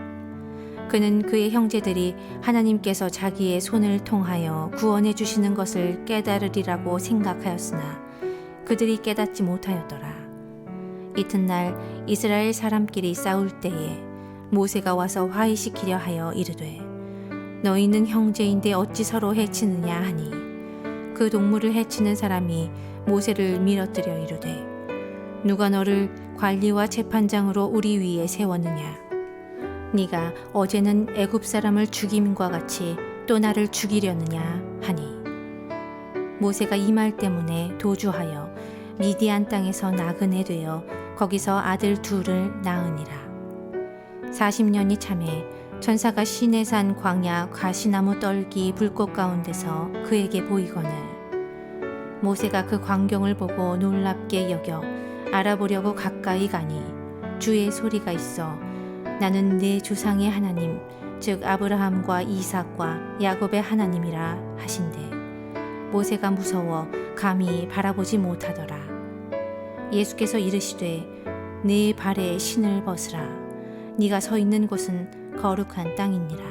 그는 그의 형제들이 하나님께서 자기의 손을 통하여 구원해 주시는 것을 깨달으리라고 생각하였으나 그들이 깨닫지 못하였더라. 이튿날 이스라엘 사람끼리 싸울 때에 모세가 와서 화해시키려 하여 이르되 너희는 형제인데 어찌 서로 해치느냐 하니 그 동물을 해치는 사람이 모세를 밀어뜨려 이르되 누가 너를 관리와 재판장으로 우리 위에 세웠느냐. 네가 어제는 애굽 사람을 죽임과 같이 또 나를 죽이려느냐 하니 모세가 이 말 때문에 도주하여 미디안 땅에서 나그네 되어 거기서 아들 둘을 낳으니라. 40년이 참에 천사가 시내산 광야 가시나무 떨기 불꽃 가운데서 그에게 보이거늘 모세가 그 광경을 보고 놀랍게 여겨 알아보려고 가까이 가니 주의 소리가 있어 나는 내 조상의 하나님 즉 아브라함과 이삭과 야곱의 하나님이라 하신대 모세가 무서워 감히 바라보지 못하더라. 예수께서 이르시되 네 발에 신을 벗으라. 네가 서 있는 곳은 거룩한 땅이니라.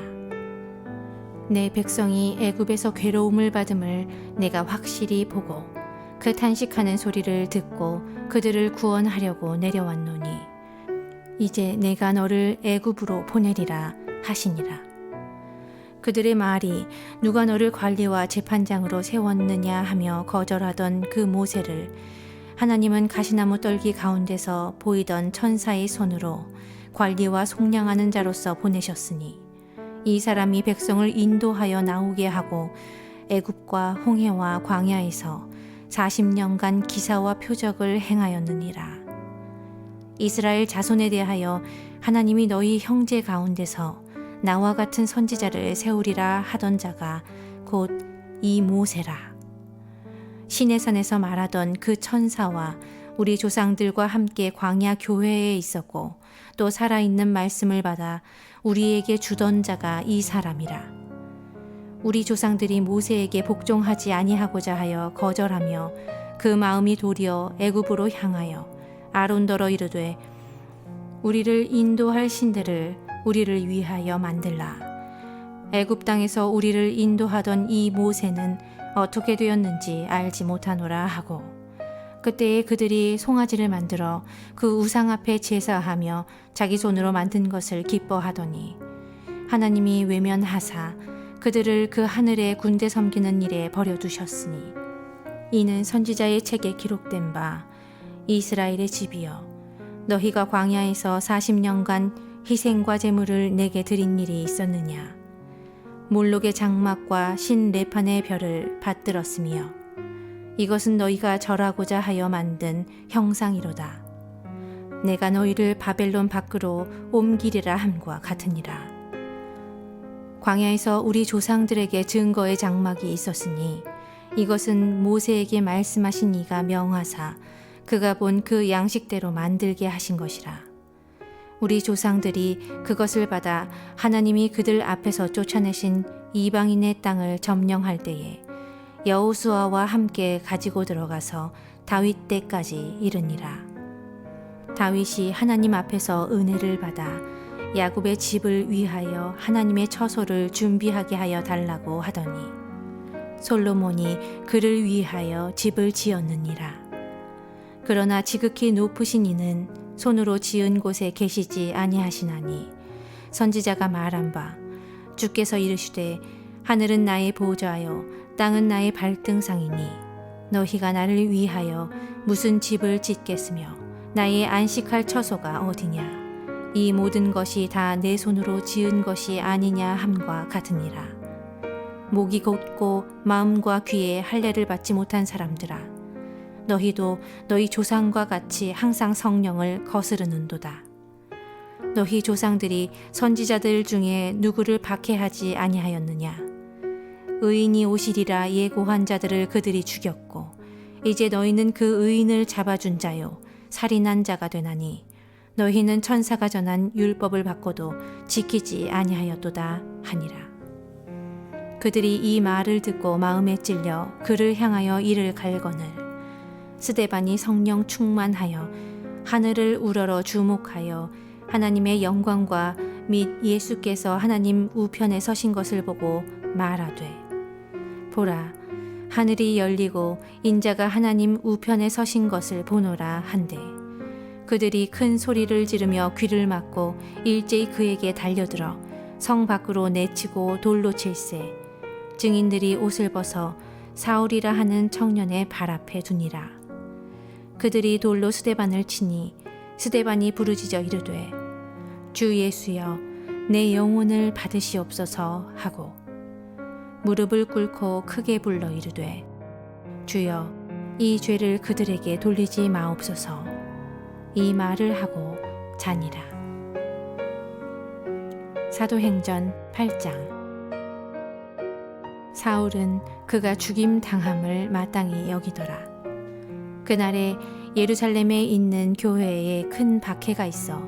내 백성이 애굽에서 괴로움을 받음을 내가 확실히 보고 그 탄식하는 소리를 듣고 그들을 구원하려고 내려왔노니 이제 내가 너를 애굽으로 보내리라 하시니라. 그들의 말이 누가 너를 관리와 재판장으로 세웠느냐 하며 거절하던 그 모세를 하나님은 가시나무 떨기 가운데서 보이던 천사의 손으로 관리와 속량하는 자로서 보내셨으니 이 사람이 백성을 인도하여 나오게 하고 애굽과 홍해와 광야에서 40년간 기사와 표적을 행하였느니라. 이스라엘 자손에 대하여 하나님이 너희 형제 가운데서 나와 같은 선지자를 세우리라 하던 자가 곧 이 모세라. 시내산에서 말하던 그 천사와 우리 조상들과 함께 광야 교회에 있었고 또 살아있는 말씀을 받아 우리에게 주던 자가 이 사람이라. 우리 조상들이 모세에게 복종하지 아니하고자 하여 거절하며 그 마음이 도리어 애굽으로 향하여 아론더러 이르되 우리를 인도할 신들을 우리를 위하여 만들라. 애굽 땅에서 우리를 인도하던 이 모세는 어떻게 되었는지 알지 못하노라 하고 그때에 그들이 송아지를 만들어 그 우상 앞에 제사하며 자기 손으로 만든 것을 기뻐하더니 하나님이 외면하사 그들을 그 하늘의 군대 섬기는 일에 버려두셨으니 이는 선지자의 책에 기록된 바 이스라엘의 집이여 너희가 광야에서 40년간 희생과 제물을 내게 드린 일이 있었느냐. 몰록의 장막과 신 레판의 별을 받들었으며 이것은 너희가 절하고자 하여 만든 형상이로다. 내가 너희를 바벨론 밖으로 옮기리라 함과 같으니라. 광야에서 우리 조상들에게 증거의 장막이 있었으니 이것은 모세에게 말씀하신 이가 명하사 그가 본 그 양식대로 만들게 하신 것이라. 우리 조상들이 그것을 받아 하나님이 그들 앞에서 쫓아내신 이방인의 땅을 점령할 때에 여호수아와 함께 가지고 들어가서 다윗 때까지 이르니라. 다윗이 하나님 앞에서 은혜를 받아 야곱의 집을 위하여 하나님의 처소를 준비하게 하여 달라고 하더니 솔로몬이 그를 위하여 집을 지었느니라. 그러나 지극히 높으신 이는 손으로 지은 곳에 계시지 아니하시나니 선지자가 말한 바 주께서 이르시되 하늘은 나의 보좌요 땅은 나의 발등상이니 너희가 나를 위하여 무슨 집을 짓겠으며 나의 안식할 처소가 어디냐. 이 모든 것이 다 내 손으로 지은 것이 아니냐 함과 같으니라. 목이 곧고 마음과 귀에 할례를 받지 못한 사람들아 너희도 너희 조상과 같이 항상 성령을 거스르는도다. 너희 조상들이 선지자들 중에 누구를 박해하지 아니하였느냐. 의인이 오시리라 예고한 자들을 그들이 죽였고 이제 너희는 그 의인을 잡아준 자요 살인한 자가 되나니 너희는 천사가 전한 율법을 받고도 지키지 아니하였도다 하니라. 그들이 이 말을 듣고 마음에 찔려 그를 향하여 이를 갈거늘 스데반이 성령 충만하여 하늘을 우러러 주목하여 하나님의 영광과 및 예수께서 하나님 우편에 서신 것을 보고 말하되 보라 하늘이 열리고 인자가 하나님 우편에 서신 것을 보노라 한데 그들이 큰 소리를 지르며 귀를 막고 일제히 그에게 달려들어 성 밖으로 내치고 돌로 칠세 증인들이 옷을 벗어 사울이라 하는 청년의 발 앞에 두니라. 그들이 돌로 스데반을 치니 스데반이 부르짖어 이르되 주 예수여 내 영혼을 받으시옵소서 하고 무릎을 꿇고 크게 불러 이르되 주여 이 죄를 그들에게 돌리지 마옵소서. 이 말을 하고 자니라. 사도행전 8장. 사울은 그가 죽임 당함을 마땅히 여기더라. 그날에 예루살렘에 있는 교회에 큰 박해가 있어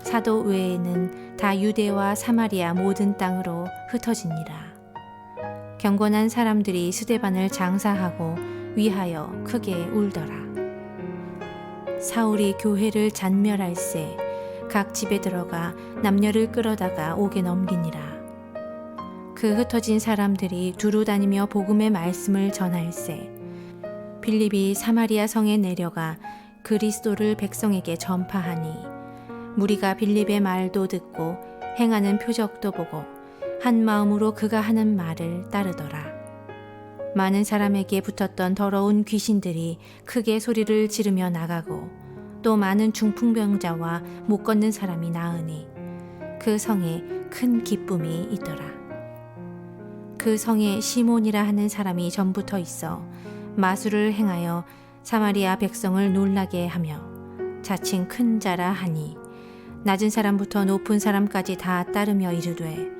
사도 외에는 다 유대와 사마리아 모든 땅으로 흩어지니라. 경건한 사람들이 스데반을 장사하고 위하여 크게 울더라. 사울이 교회를 잔멸할세 각 집에 들어가 남녀를 끌어다가 옥에 넘기니라. 그 흩어진 사람들이 두루 다니며 복음의 말씀을 전할세 빌립이 사마리아 성에 내려가 그리스도를 백성에게 전파하니 무리가 빌립의 말도 듣고 행하는 표적도 보고 한 마음으로 그가 하는 말을 따르더라. 많은 사람에게 붙었던 더러운 귀신들이 크게 소리를 지르며 나가고 또 많은 중풍병자와 못 걷는 사람이 나으니 그 성에 큰 기쁨이 있더라. 그 성에 시몬이라 하는 사람이 전부터 있어 마술을 행하여 사마리아 백성을 놀라게 하며 자칭 큰 자라 하니 낮은 사람부터 높은 사람까지 다 따르며 이르되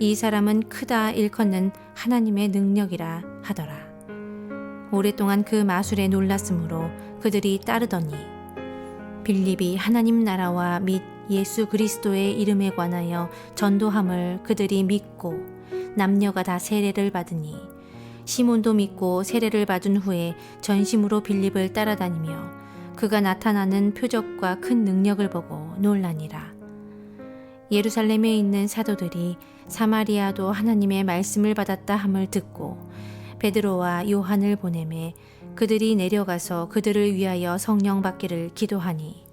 이 사람은 크다 일컫는 하나님의 능력이라 하더라. 오랫동안 그 마술에 놀랐으므로 그들이 따르더니 빌립이 하나님 나라와 및 예수 그리스도의 이름에 관하여 전도함을 그들이 믿고 남녀가 다 세례를 받으니 시몬도 믿고 세례를 받은 후에 전심으로 빌립을 따라다니며 그가 나타나는 표적과 큰 능력을 보고 놀라니라. 예루살렘에 있는 사도들이 사마리아도 하나님의 말씀을 받았다 함을 듣고 베드로와 요한을 보내매 그들이 내려가서 그들을 위하여 성령 받기를 기도하니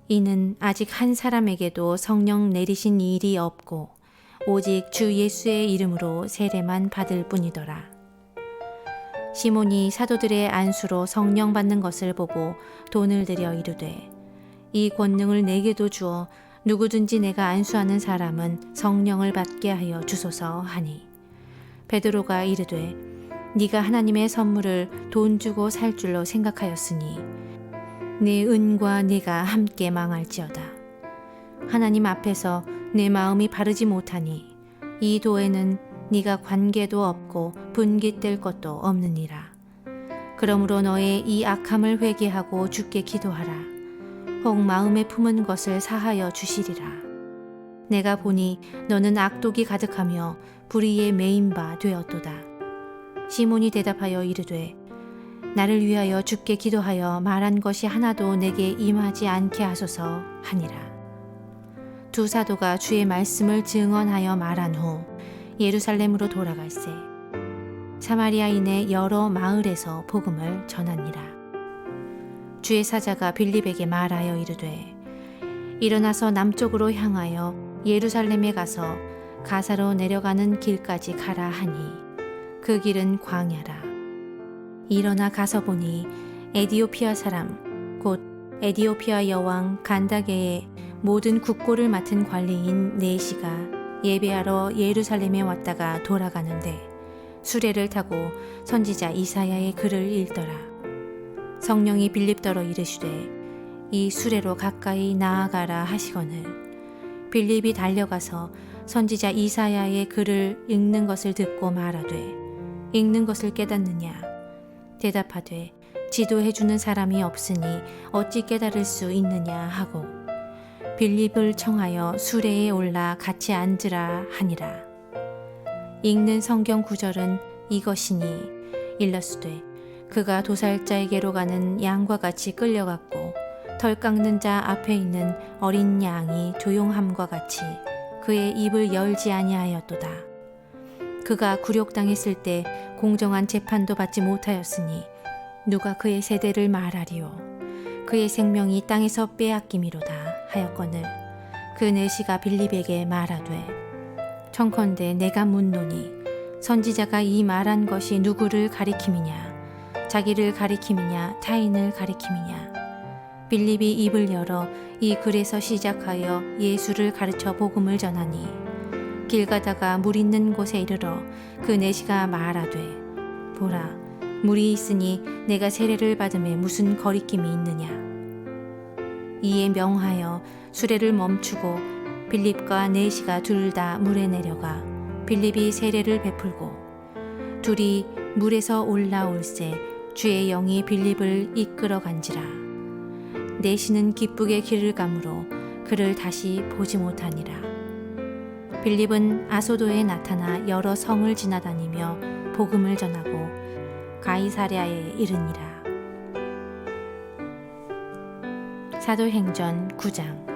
이는 아직 한 사람에게도 성령 내리신 일이 없고 오직 주 예수의 이름으로 세례만 받을 뿐이더라. 시몬이 사도들의 안수로 성령 받는 것을 보고 돈을 들여 이르되 이 권능을 내게도 주어 누구든지 내가 안수하는 사람은 성령을 받게 하여 주소서 하니 베드로가 이르되 네가 하나님의 선물을 돈 주고 살 줄로 생각하였으니 내 은과 네가 함께 망할지어다. 하나님 앞에서 내 마음이 바르지 못하니 이 도에는 네가 관계도 없고 분깃될 것도 없느니라. 그러므로 너의 이 악함을 회개하고 주께 기도하라. 혹 마음에 품은 것을 사하여 주시리라. 내가 보니 너는 악독이 가득하며 불의에 매인 바 되었도다. 시몬이 대답하여 이르되 나를 위하여 주께 기도하여 말한 것이 하나도 내게 임하지 않게 하소서 하니라. 두 사도가 주의 말씀을 증언하여 말한 후 예루살렘으로 돌아갈새 사마리아인의 여러 마을에서 복음을 전하니라. 주의 사자가 빌립에게 말하여 이르되 일어나서 남쪽으로 향하여 예루살렘에 가서 가사로 내려가는 길까지 가라 하니 그 길은 광야라. 일어나 가서 보니 에디오피아 사람 곧 에디오피아 여왕 간다게의 모든 국고를 맡은 관리인 네시가 예배하러 예루살렘에 왔다가 돌아가는데 수레를 타고 선지자 이사야의 글을 읽더라. 성령이 빌립더러 이르시되 이 수레로 가까이 나아가라 하시거늘 빌립이 달려가서 선지자 이사야의 글을 읽는 것을 듣고 말하되 읽는 것을 깨닫느냐 대답하되 지도해주는 사람이 없으니 어찌 깨달을 수 있느냐 하고 빌립을 청하여 수레에 올라 같이 앉으라 하니라. 읽는 성경 구절은 이것이니 일러스되 그가 도살자에게로 가는 양과 같이 끌려갔고 털 깎는 자 앞에 있는 어린 양이 조용함과 같이 그의 입을 열지 아니하였도다. 그가 굴욕당했을 때 공정한 재판도 받지 못하였으니 누가 그의 세대를 말하리요. 그의 생명이 땅에서 빼앗김이로다 하였거늘 그 내시가 빌립에게 말하되 청컨대 내가 묻노니 선지자가 이 말한 것이 누구를 가리킴이냐 자기를 가리킴이냐 타인을 가리킴이냐. 빌립이 입을 열어 이 글에서 시작하여 예수를 가르쳐 복음을 전하니 길 가다가 물 있는 곳에 이르러 그 내시가 말하되 보라 물이 있으니 내가 세례를 받음에 무슨 거리낌이 있느냐. 이에 명하여 수레를 멈추고 빌립과 내시가 둘 다 물에 내려가 빌립이 세례를 베풀고 둘이 물에서 올라올새 주의 영이 빌립을 이끌어 간지라. 내시는 기쁘게 길을 가므로 그를 다시 보지 못하니라. 빌립은 아소도에 나타나 여러 성을 지나다니며 복음을 전하고 가이사랴에 이르니라. 사도행전 9장.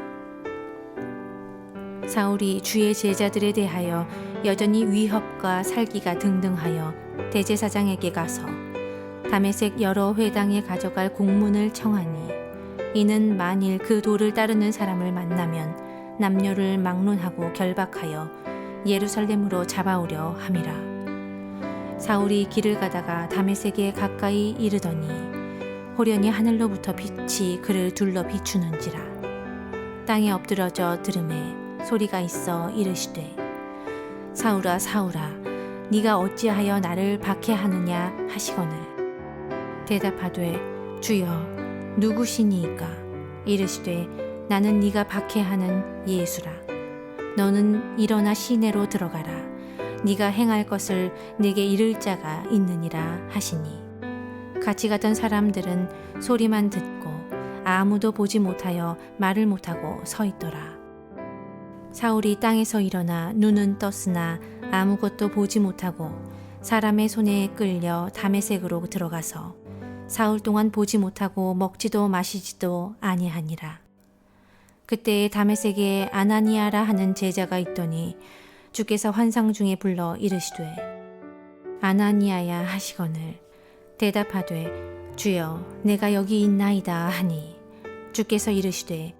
사울이 주의 제자들에 대하여 여전히 위협과 살기가 등등하여 대제사장에게 가서 다메섹 여러 회당에 가져갈 공문을 청하니 이는 만일 그 도를 따르는 사람을 만나면 남녀를 막론하고 결박하여 예루살렘으로 잡아오려 함이라. 사울이 길을 가다가 다메섹에 가까이 이르더니 호련히 하늘로부터 빛이 그를 둘러 비추는지라. 땅에 엎드러져 들음에 소리가 있어 이르시되 사울아 사울아 네가 어찌하여 나를 박해하느냐 하시거늘 대답하되 주여 누구시니이까. 이르시되 나는 네가 박해하는 예수라. 너는 일어나 시내로 들어가라. 네가 행할 것을 네게 이를 자가 있느니라 하시니 같이 가던 사람들은 소리만 듣고 아무도 보지 못하여 말을 못하고 서 있더라. 사울이 땅에서 일어나 눈은 떴으나 아무것도 보지 못하고 사람의 손에 끌려 다메섹으로 들어가서 사흘 동안 보지 못하고 먹지도 마시지도 아니하니라. 그때에 다메섹에 아나니아라 하는 제자가 있더니 주께서 환상 중에 불러 이르시되 아나니아야 하시거늘 대답하되 주여 내가 여기 있나이다 하니 주께서 이르시되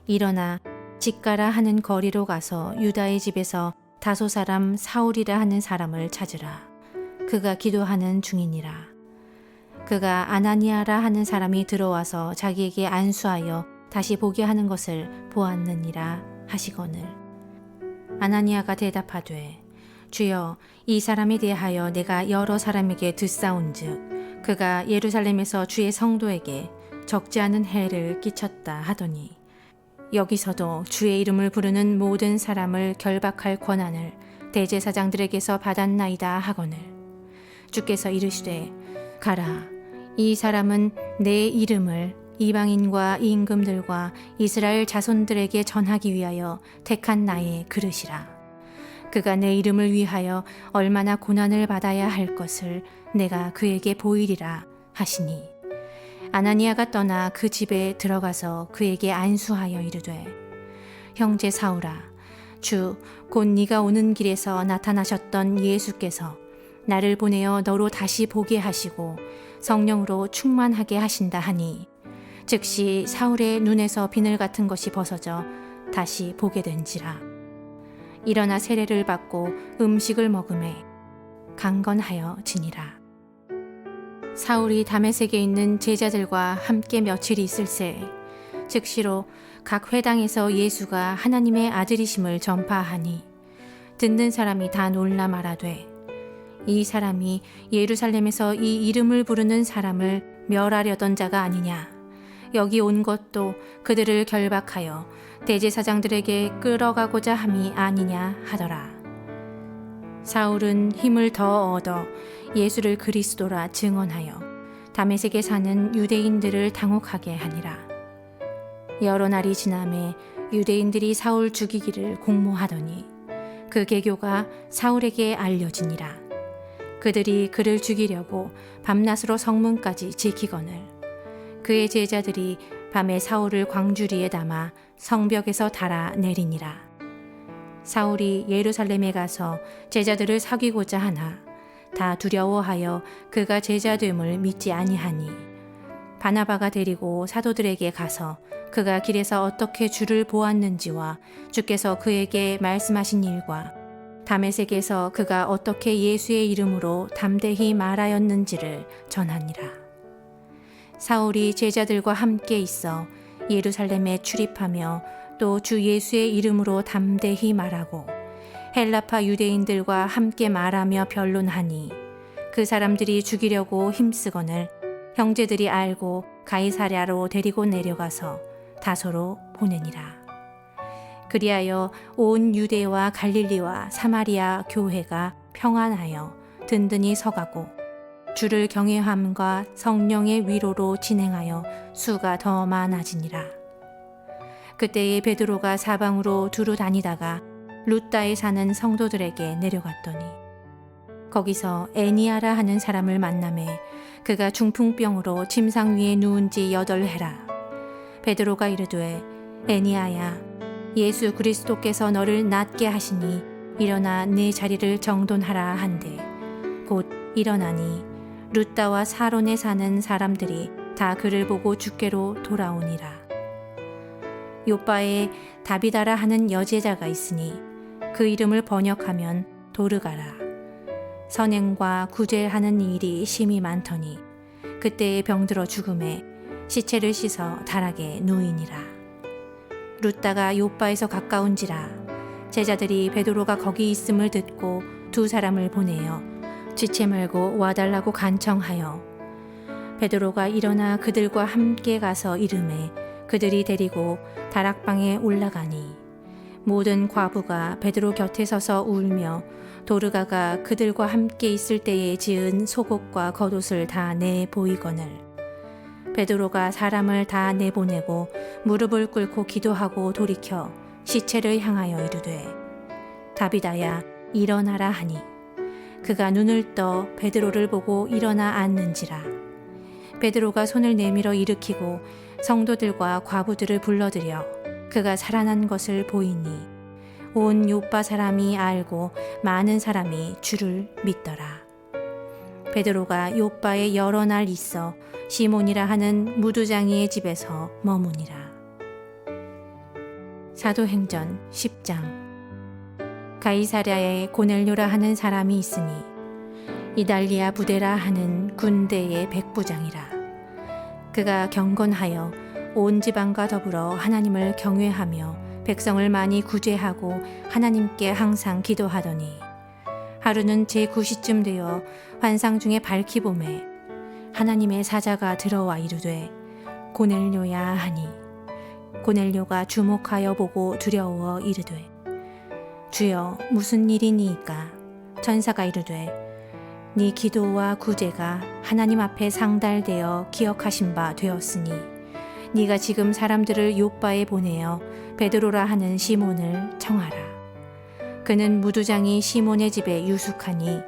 일어나 직가라 하는 거리로 가서 유다의 집에서 다소 사람 사울이라 하는 사람을 찾으라. 그가 기도하는 중이니라. 그가 아나니아라 하는 사람이 들어와서 자기에게 안수하여 다시 보게 하는 것을 보았느니라 하시거늘 아나니아가 대답하되 주여 이 사람에 대하여 내가 여러 사람에게 듣사온즉 그가 예루살렘에서 주의 성도에게 적지 않은 해를 끼쳤다 하더니 여기서도 주의 이름을 부르는 모든 사람을 결박할 권한을 대제사장들에게서 받았나이다 하거늘 주께서 이르시되 가라 이 사람은 내 이름을 이방인과 임금들과 이스라엘 자손들에게 전하기 위하여 택한 나의 그릇이라. 그가 내 이름을 위하여 얼마나 고난을 받아야 할 것을 내가 그에게 보이리라 하시니 아나니아가 떠나 그 집에 들어가서 그에게 안수하여 이르되 형제 사울아 주 곧 네가 오는 길에서 나타나셨던 예수께서 나를 보내어 너로 다시 보게 하시고 성령으로 충만하게 하신다 하니 즉시 사울의 눈에서 비늘 같은 것이 벗어져 다시 보게 된지라. 일어나 세례를 받고 음식을 먹음에 강건하여 지니라. 사울이 다메섹에 있는 제자들과 함께 며칠 있을새 즉시로 각 회당에서 예수가 하나님의 아들이심을 전파하니 듣는 사람이 다 놀라 말하되 이 사람이 예루살렘에서 이 이름을 부르는 사람을 멸하려던 자가 아니냐. 여기 온 것도 그들을 결박하여 대제사장들에게 끌어가고자 함이 아니냐 하더라. 사울은 힘을 더 얻어 예수를 그리스도라 증언하여 다메섹에 사는 유대인들을 당혹하게 하니라. 여러 날이 지나매 유대인들이 사울 죽이기를 공모하더니 그 계교가 사울에게 알려지니라. 그들이 그를 죽이려고 밤낮으로 성문까지 지키거늘 그의 제자들이 밤에 사울을 광주리에 담아 성벽에서 달아 내리니라. 사울이 예루살렘에 가서 제자들을 사귀고자 하나 다 두려워하여 그가 제자됨을 믿지 아니하니 바나바가 데리고 사도들에게 가서 그가 길에서 어떻게 주를 보았는지와 주께서 그에게 말씀하신 일과 다메섹에서 그가 어떻게 예수의 이름으로 담대히 말하였는지를 전하니라. 사울이 제자들과 함께 있어 예루살렘에 출입하며 또 주 예수의 이름으로 담대히 말하고 헬라파 유대인들과 함께 말하며 변론하니 그 사람들이 죽이려고 힘쓰거늘 형제들이 알고 가이사랴로 데리고 내려가서 다소로 보내니라. 그리하여 온 유대와 갈릴리와 사마리아 교회가 평안하여 든든히 서가고 주를 경외함과 성령의 위로로 진행하여 수가 더 많아지니라. 그때에 베드로가 사방으로 두루 다니다가 룻다에 사는 성도들에게 내려갔더니 거기서 애니아라 하는 사람을 만나매 그가 중풍병으로 침상 위에 누운 지 8해라. 베드로가 이르되 애니아야 예수 그리스도께서 너를 낫게 하시니 일어나 네 자리를 정돈하라 한데 곧 일어나니 룻다와 사론에 사는 사람들이 다 그를 보고 주께로 돌아오니라. 요바에 다비다라 하는 여제자가 있으니 그 이름을 번역하면 도르가라. 선행과 구제하는 일이 심히 많더니 그때에 병들어 죽음에 시체를 씻어 다락에 누이니라. 룻다가 요바에서 가까운지라 제자들이 베드로가 거기 있음을 듣고 2 사람을 보내어 지체 말고 와달라고 간청하여 베드로가 일어나 그들과 함께 가서 이르매 그들이 데리고 다락방에 올라가니 모든 과부가 베드로 곁에 서서 울며 도르가가 그들과 함께 있을 때에 지은 속옷과 겉옷을 다 내 보이거늘 베드로가 사람을 다 내보내고 무릎을 꿇고 기도하고 돌이켜 시체를 향하여 이르되 다비다야 일어나라 하니 그가 눈을 떠 베드로를 보고 일어나 앉는지라. 베드로가 손을 내밀어 일으키고 성도들과 과부들을 불러들여 그가 살아난 것을 보이니 온 요빠 사람이 알고 많은 사람이 주를 믿더라. 베드로가 요빠에 여러 날 있어 시몬이라 하는 무두장이의 집에서 머무니라. 사도행전 10장. 가이사랴에 고넬료라 하는 사람이 있으니 이달리아 부대라 하는 군대의 백부장이라. 그가 경건하여 온 지방과 더불어 하나님을 경외하며 백성을 많이 구제하고 하나님께 항상 기도하더니 하루는 제9시쯤 되어 환상 중에 밝히 보매 하나님의 사자가 들어와 이르되 고넬료야 하니 고넬료가 주목하여 보고 두려워 이르되 주여 무슨 일이니이까? 천사가 이르되 네 기도와 구제가 하나님 앞에 상달되어 기억하신 바 되었으니 네가 지금 사람들을 요빠에 보내어 베드로라 하는 시몬을 청하라. 그는 무두장이 시몬의 집에 유숙하니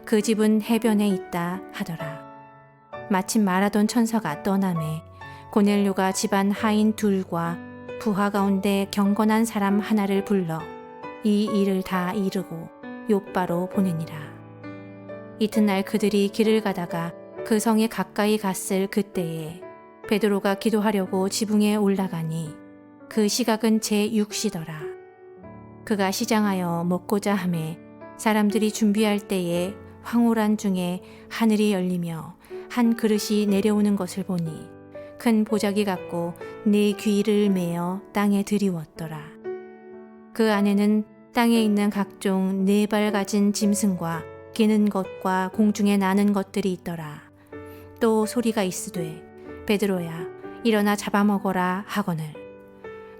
그 집은 해변에 있다 하더라. 마침 말하던 천사가 떠나매 고넬료가 집안 하인 둘과 부하 가운데 경건한 사람 하나를 불러 이 일을 다 이르고 요빠로 보내니라. 이튿날 그들이 길을 가다가 그 성에 가까이 갔을 그때에 베드로가 기도하려고 지붕에 올라가니 그 시각은 제6시더라. 그가 시장하여 먹고자 하매 사람들이 준비할 때에 황홀한 중에 하늘이 열리며 한 그릇이 내려오는 것을 보니 큰 보자기 같고 네 귀를 메어 땅에 들이웠더라. 그 안에는 땅에 있는 각종 네 발 가진 짐승과 기는 것과 공중에 나는 것들이 있더라. 또 소리가 있으되 베드로야 일어나 잡아먹어라 하거늘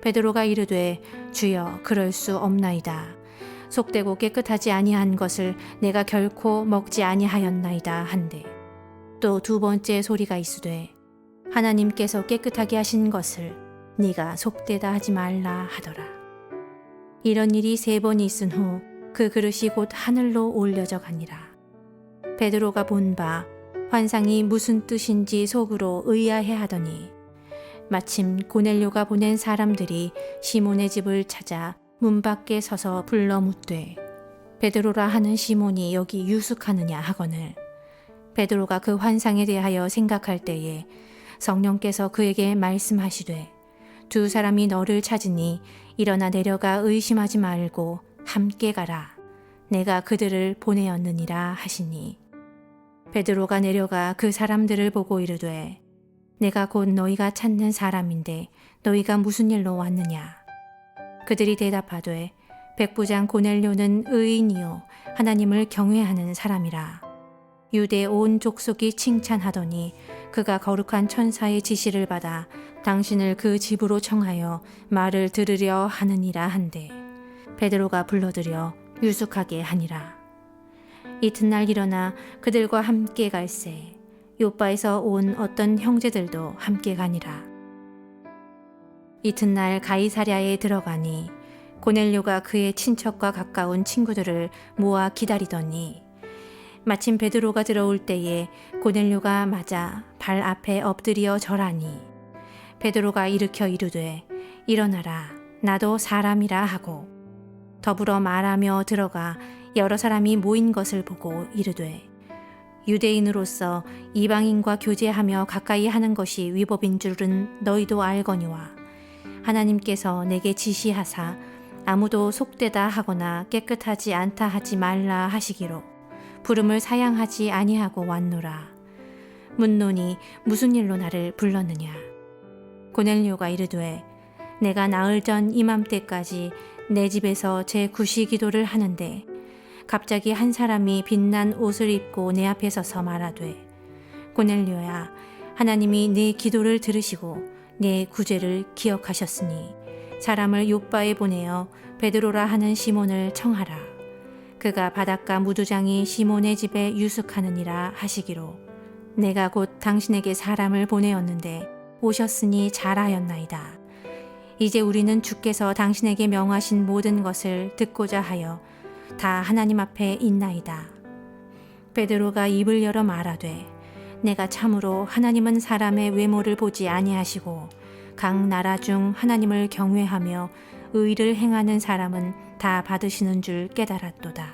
베드로가 이르되 주여 그럴 수 없나이다. 속되고 깨끗하지 아니한 것을 내가 결코 먹지 아니하였나이다 한데 또 두 번째 소리가 있으되 하나님께서 깨끗하게 하신 것을 네가 속되다 하지 말라 하더라. 이런 일이 3번 있은 후 그 그릇이 곧 하늘로 올려져 가니라. 베드로가 본 바 환상이 무슨 뜻인지 속으로 의아해 하더니 마침 고넬료가 보낸 사람들이 시몬의 집을 찾아 문 밖에 서서 불러 묻되 베드로라 하는 시몬이 여기 유숙하느냐 하거늘 베드로가 그 환상에 대하여 생각할 때에 성령께서 그에게 말씀하시되 두 사람이 너를 찾으니 일어나 내려가 의심하지 말고 함께 가라. 내가 그들을 보내었느니라 하시니 베드로가 내려가 그 사람들을 보고 이르되 내가 곧 너희가 찾는 사람인데 너희가 무슨 일로 왔느냐? 그들이 대답하되 백부장 고넬료는 의인이요 하나님을 경외하는 사람이라. 유대 온 족속이 칭찬하더니 그가 거룩한 천사의 지시를 받아 당신을 그 집으로 청하여 말을 들으려 하느니라 한데 베드로가 불러들여 유숙하게 하니라. 이튿날 일어나 그들과 함께 갈새 요빠에서 온 어떤 형제들도 함께 가니라. 이튿날 가이사랴에 들어가니 고넬료가 그의 친척과 가까운 친구들을 모아 기다리더니 마침 베드로가 들어올 때에 고넬료가 맞아 발 앞에 엎드려 절하니 베드로가 일으켜 이르되 일어나라 나도 사람이라 하고 더불어 말하며 들어가 여러 사람이 모인 것을 보고 이르되 유대인으로서 이방인과 교제하며 가까이 하는 것이 위법인 줄은 너희도 알거니와 하나님께서 내게 지시하사 아무도 속되다 하거나 깨끗하지 않다 하지 말라 하시기로 부름을 사양하지 아니하고 왔노라. 묻노니 무슨 일로 나를 불렀느냐? 고넬료가 이르되 내가 나흘 전 이맘때까지 내 집에서 제 구시 기도를 하는데 갑자기 한 사람이 빛난 옷을 입고 내 앞에 서서 말하되 고넬료야 하나님이 네 기도를 들으시고 내 구제를 기억하셨으니 사람을 요빠에 보내어 베드로라 하는 시몬을 청하라. 그가 바닷가 무두장이 시몬의 집에 유숙하느니라 하시기로 내가 곧 당신에게 사람을 보내었는데 오셨으니 잘하였나이다. 이제 우리는 주께서 당신에게 명하신 모든 것을 듣고자 하여 다 하나님 앞에 있나이다. 베드로가 입을 열어 말하되 내가 참으로 하나님은 사람의 외모를 보지 아니하시고 각 나라 중 하나님을 경외하며 의를 행하는 사람은 다 받으시는 줄 깨달았도다.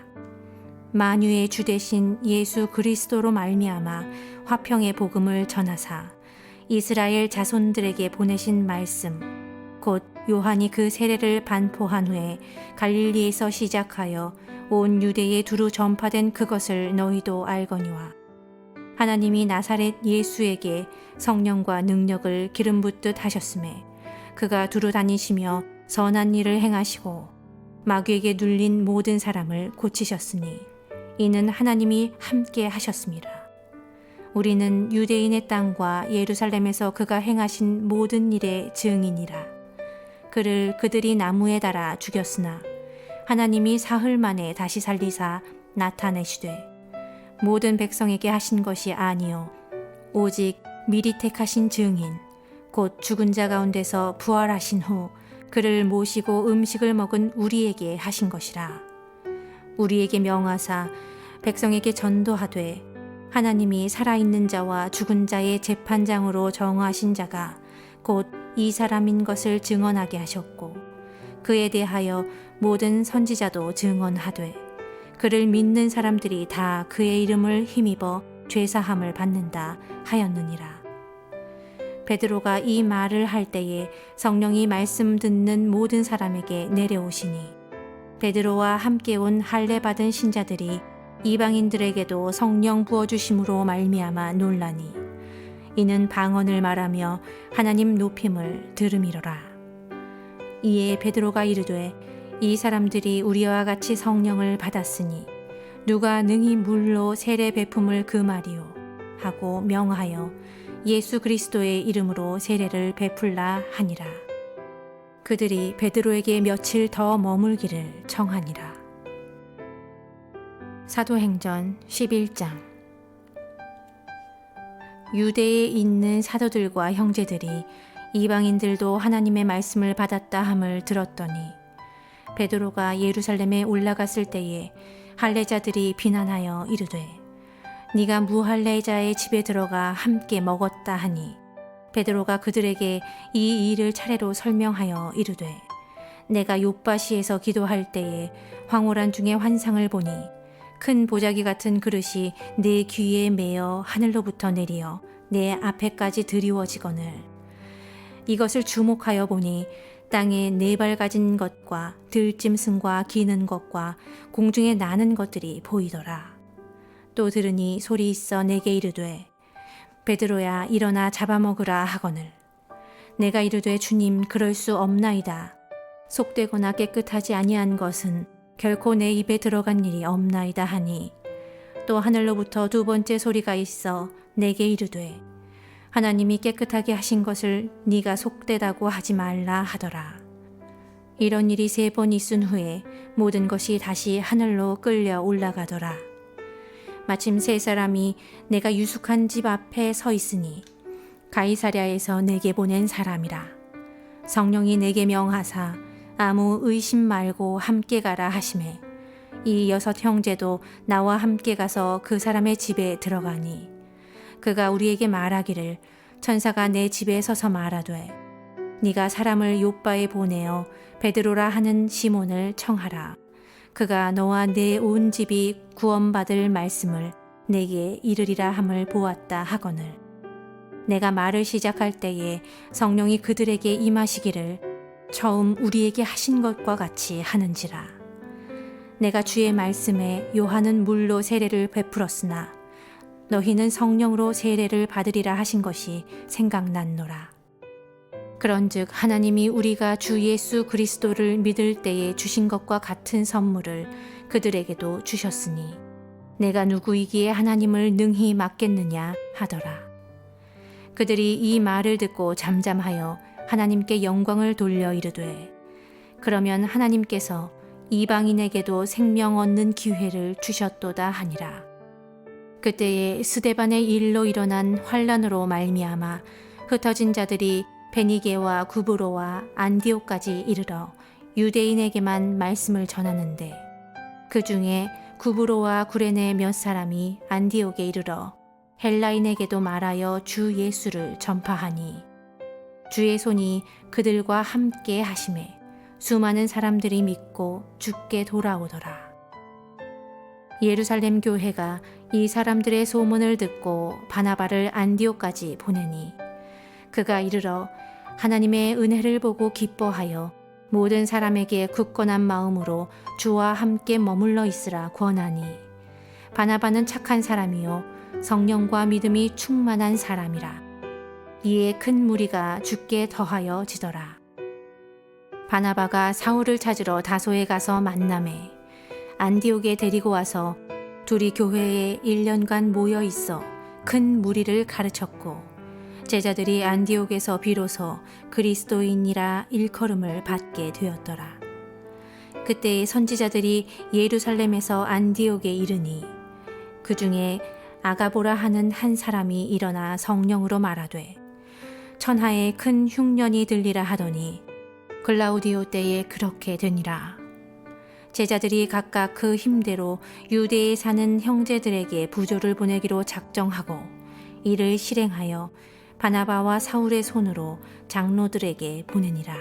만유의 주 되신 예수 그리스도로 말미암아 화평의 복음을 전하사 이스라엘 자손들에게 보내신 말씀 곧 요한이 그 세례를 반포한 후에 갈릴리에서 시작하여 온 유대에 두루 전파된 그것을 너희도 알거니와 하나님이 나사렛 예수에게 성령과 능력을 기름 붓듯 하셨음에 그가 두루 다니시며 선한 일을 행하시고 마귀에게 눌린 모든 사람을 고치셨으니 이는 하나님이 함께 하셨습니다. 우리는 유대인의 땅과 예루살렘에서 그가 행하신 모든 일의 증인이라. 그를 그들이 나무에 달아 죽였으나 하나님이 사흘 만에 다시 살리사 나타내시되 모든 백성에게 하신 것이 아니요 오직 미리 택하신 증인 곧 죽은 자 가운데서 부활하신 후 그를 모시고 음식을 먹은 우리에게 하신 것이라. 우리에게 명하사 백성에게 전도하되 하나님이 살아있는 자와 죽은 자의 재판장으로 정하신 자가 곧 이 사람인 것을 증언하게 하셨고 그에 대하여 모든 선지자도 증언하되 그를 믿는 사람들이 다 그의 이름을 힘입어 죄사함을 받는다 하였느니라. 베드로가 이 말을 할 때에 성령이 말씀 듣는 모든 사람에게 내려오시니 베드로와 함께 온 할례 받은 신자들이 이방인들에게도 성령 부어주심으로 말미암아 놀라니 이는 방언을 말하며 하나님 높임을 들음이로라. 이에 베드로가 이르되 이 사람들이 우리와 같이 성령을 받았으니 누가 능히 물로 세례 베품을 금하리요 하고 명하여 예수 그리스도의 이름으로 세례를 베풀라 하니라. 그들이 베드로에게 며칠 더 머물기를 청하니라. 사도행전 11장. 유대에 있는 사도들과 형제들이 이방인들도 하나님의 말씀을 받았다 함을 들었더니 베드로가 예루살렘에 올라갔을 때에 할례자들이 비난하여 이르되 네가 무할례자의 집에 들어가 함께 먹었다 하니 베드로가 그들에게 이 일을 차례로 설명하여 이르되 내가 욥바시에서 기도할 때에 황홀한 중에 환상을 보니 큰 보자기 같은 그릇이 내 귀에 매어 하늘로부터 내리어 내 앞에까지 드리워지거늘 이것을 주목하여 보니 땅에 네 발 가진 것과 들짐승과 기는 것과 공중에 나는 것들이 보이더라. 또 들으니 소리 있어 내게 이르되 베드로야 일어나 잡아먹으라 하거늘 내가 이르되 주님 그럴 수 없나이다. 속되거나 깨끗하지 아니한 것은 결코 내 입에 들어간 일이 없나이다 하니 또 하늘로부터 두 번째 소리가 있어 내게 이르되 하나님이 깨끗하게 하신 것을 네가 속되다고 하지 말라 하더라. 이런 일이 3번 있은 후에 모든 것이 다시 하늘로 끌려 올라가더라. 마침 3사람이 내가 유숙한 집 앞에 서 있으니 가이사랴에서 내게 보낸 사람이라. 성령이 내게 명하사 아무 의심 말고 함께 가라 하시매 이 6 형제도 나와 함께 가서 그 사람의 집에 들어가니 그가 우리에게 말하기를 천사가 내 집에 서서 말하되 네가 사람을 욥바에 보내어 베드로라 하는 시몬을 청하라. 그가 너와 내 온 집이 구원받을 말씀을 내게 이르리라 함을 보았다 하거늘 내가 말을 시작할 때에 성령이 그들에게 임하시기를 처음 우리에게 하신 것과 같이 하는지라. 내가 주의 말씀에 요한은 물로 세례를 베풀었으나 너희는 성령으로 세례를 받으리라 하신 것이 생각났노라. 그런즉 하나님이 우리가 주 예수 그리스도를 믿을 때에 주신 것과 같은 선물을 그들에게도 주셨으니 내가 누구이기에 하나님을 능히 맡겠느냐 하더라. 그들이 이 말을 듣고 잠잠하여 하나님께 영광을 돌려 이르되 그러면 하나님께서 이방인에게도 생명 얻는 기회를 주셨도다 하니라. 그때에 스데반의 일로 일어난 환란으로 말미암아 흩어진 자들이 베니게와 구브로와 안디옥까지 이르러 유대인에게만 말씀을 전하는데, 그 중에 구브로와 구레네 몇 사람이 안디옥에 이르러 헬라인에게도 말하여 주 예수를 전파하니, 주의 손이 그들과 함께 하심에 수많은 사람들이 믿고 주께 돌아오더라. 예루살렘 교회가 이 사람들의 소문을 듣고 바나바를 안디옥까지 보내니, 그가 이르러 하나님의 은혜를 보고 기뻐하여 모든 사람에게 굳건한 마음으로 주와 함께 머물러 있으라 권하니, 바나바는 착한 사람이요 성령과 믿음이 충만한 사람이라. 이에 큰 무리가 주께 더하여 지더라. 바나바가 사울을 찾으러 다소에 가서 만나매 안디옥에 데리고 와서 둘이 교회에 1년간 모여 있어 큰 무리를 가르쳤고, 제자들이 안디옥에서 비로소 그리스도인이라 일컬음을 받게 되었더라. 그때 선지자들이 예루살렘에서 안디옥에 이르니, 그 중에 아가보라 하는 한 사람이 일어나 성령으로 말하되 천하에 큰 흉년이 들리라 하더니 글라우디오 때에 그렇게 되니라. 제자들이 각각 그 힘대로 유대에 사는 형제들에게 부조를 보내기로 작정하고 이를 실행하여 바나바와 사울의 손으로 장로들에게 보내니라.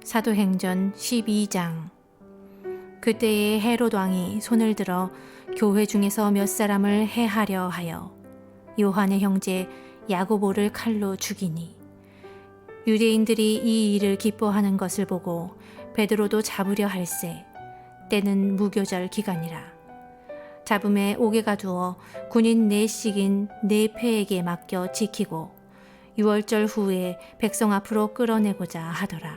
사도행전 12장. 그때에 헤롯 왕이 손을 들어 교회 중에서 몇 사람을 해하려 하여 요한의 형제 야고보를 칼로 죽이니, 유대인들이 이 일을 기뻐하는 것을 보고 베드로도 잡으려 할세 때는 무교절 기간이라. 잡음에 옥에가 두어 군인 4씩인 4패에게 맡겨 지키고 6월절 후에 백성 앞으로 끌어내고자 하더라.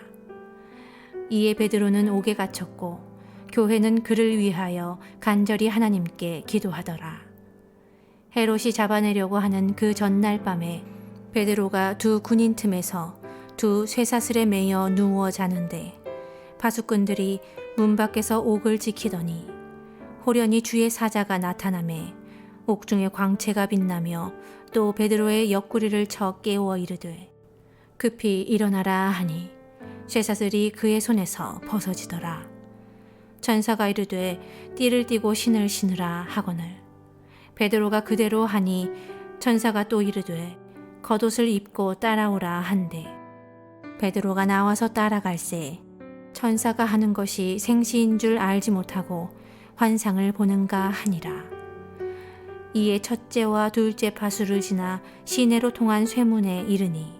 이에 베드로는 옥에 갇혔고 교회는 그를 위하여 간절히 하나님께 기도하더라. 헤롯이 잡아내려고 하는 그 전날 밤에 베드로가 두 군인 틈에서 두 쇠사슬에 매여 누워 자는데, 파수꾼들이 문 밖에서 옥을 지키더니 호련히 주의 사자가 나타나매 옥중에 광채가 빛나며 또 베드로의 옆구리를 쳐 깨워 이르되 급히 일어나라 하니 쇠사슬이 그의 손에서 벗어지더라. 천사가 이르되 띠를 띠고 신을 신으라 하거늘 베드로가 그대로 하니 천사가 또 이르되 겉옷을 입고 따라오라 한대 베드로가 나와서 따라갈새 천사가 하는 것이 생시인 줄 알지 못하고 환상을 보는가 하니라. 이에 첫째와 둘째 파수를 지나 시내로 통한 쇠문에 이르니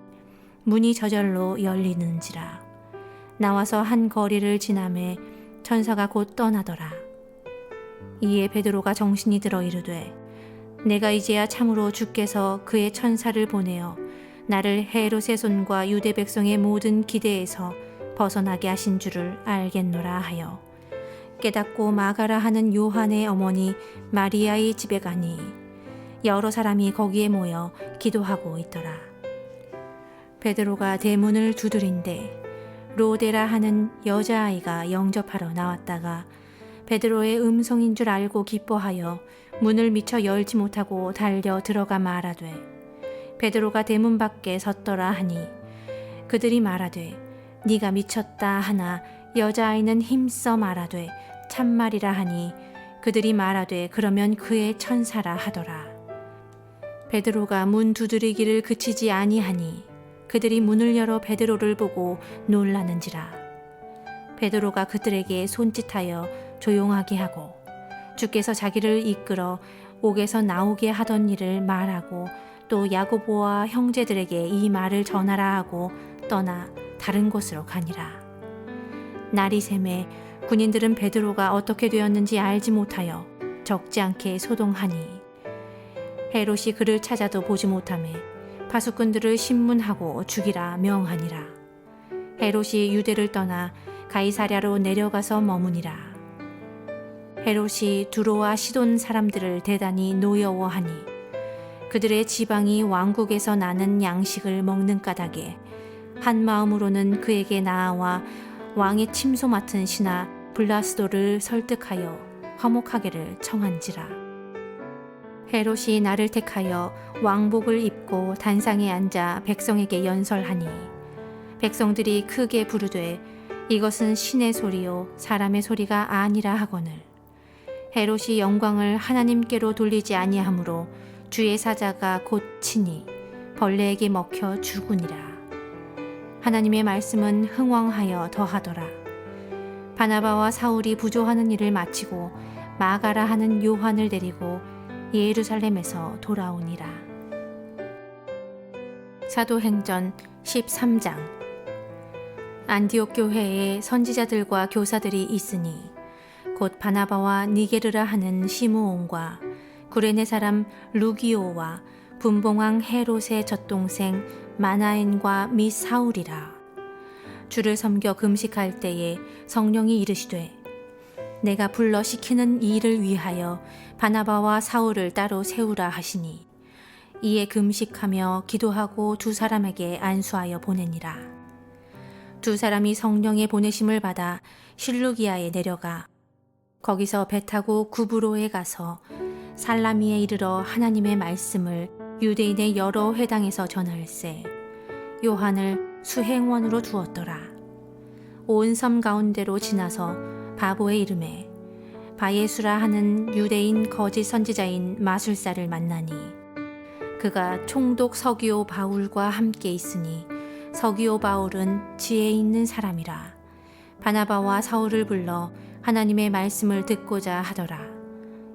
문이 저절로 열리는지라. 나와서 한 거리를 지나매 천사가 곧 떠나더라. 이에 베드로가 정신이 들어 이르되 내가 이제야 참으로 주께서 그의 천사를 보내어 나를 헤롯의 손과 유대 백성의 모든 기대에서 벗어나게 하신 줄을 알겠노라 하여 깨닫고 마가라 하는 요한의 어머니 마리아의 집에 가니 여러 사람이 거기에 모여 기도하고 있더라. 베드로가 대문을 두드린데 로데라 하는 여자아이가 영접하러 나왔다가 베드로의 음성인 줄 알고 기뻐하여 문을 미처 열지 못하고 달려 들어가 말하되 베드로가 대문 밖에 섰더라 하니 그들이 말하되 네가 미쳤다 하나 여자아이는 힘써 말하되 참말이라 하니 그들이 말하되 그러면 그의 천사라 하더라. 베드로가 문 두드리기를 그치지 아니하니 그들이 문을 열어 베드로를 보고 놀라는지라. 베드로가 그들에게 손짓하여 조용하게 하고 주께서 자기를 이끌어 옥에서 나오게 하던 일을 말하고 또 야고보와 형제들에게 이 말을 전하라 하고 떠나 다른 곳으로 가니라. 날이 새매 군인들은 베드로가 어떻게 되었는지 알지 못하여 적지 않게 소동하니 헤롯이 그를 찾아도 보지 못하매 파수꾼들을 신문하고 죽이라 명하니라. 헤롯이 유대를 떠나 가이사랴로 내려가서 머무니라. 헤롯이 두로와 시돈 사람들을 대단히 노여워하니 그들의 지방이 왕국에서 나는 양식을 먹는 까닭에 한 마음으로는 그에게 나아와 왕의 침소 맡은 신하 블라스도를 설득하여 화목하기를 청한지라. 헤롯이 나를 택하여 왕복을 입고 단상에 앉아 백성에게 연설하니 백성들이 크게 부르되 이것은 신의 소리요 사람의 소리가 아니라 하거늘 헤롯이 영광을 하나님께로 돌리지 아니하므로 주의 사자가 곧 치니 벌레에게 먹혀 죽으니라. 하나님의 말씀은 흥왕하여 더하더라. 바나바와 사울이 부조하는 일을 마치고 마가라 하는 요한을 데리고 예루살렘에서 돌아오니라. 사도행전 13장. 안디옥 교회에 선지자들과 교사들이 있으니 곧 바나바와 니게르라 하는 시므온과 구레네 사람 루기오와 분봉왕 헤롯의 젖동생 마나엔과 및 사울이라. 주를 섬겨 금식할 때에 성령이 이르시되 내가 불러 시키는 이 일을 위하여 바나바와 사울을 따로 세우라 하시니 이에 금식하며 기도하고 두 사람에게 안수하여 보내니라. 두 사람이 성령의 보내심을 받아 실루기아에 내려가 거기서 배 타고 구브로에 가서 살라미에 이르러 하나님의 말씀을 유대인의 여러 회당에서 전할세 요한을 수행원으로 두었더라. 온 섬 가운데로 지나서 바보의 이름에 바예수라 하는 유대인 거짓 선지자인 마술사를 만나니 그가 총독 서기오 바울과 함께 있으니 서기오 바울은 지혜 있는 사람이라. 바나바와 사울을 불러 하나님의 말씀을 듣고자 하더라.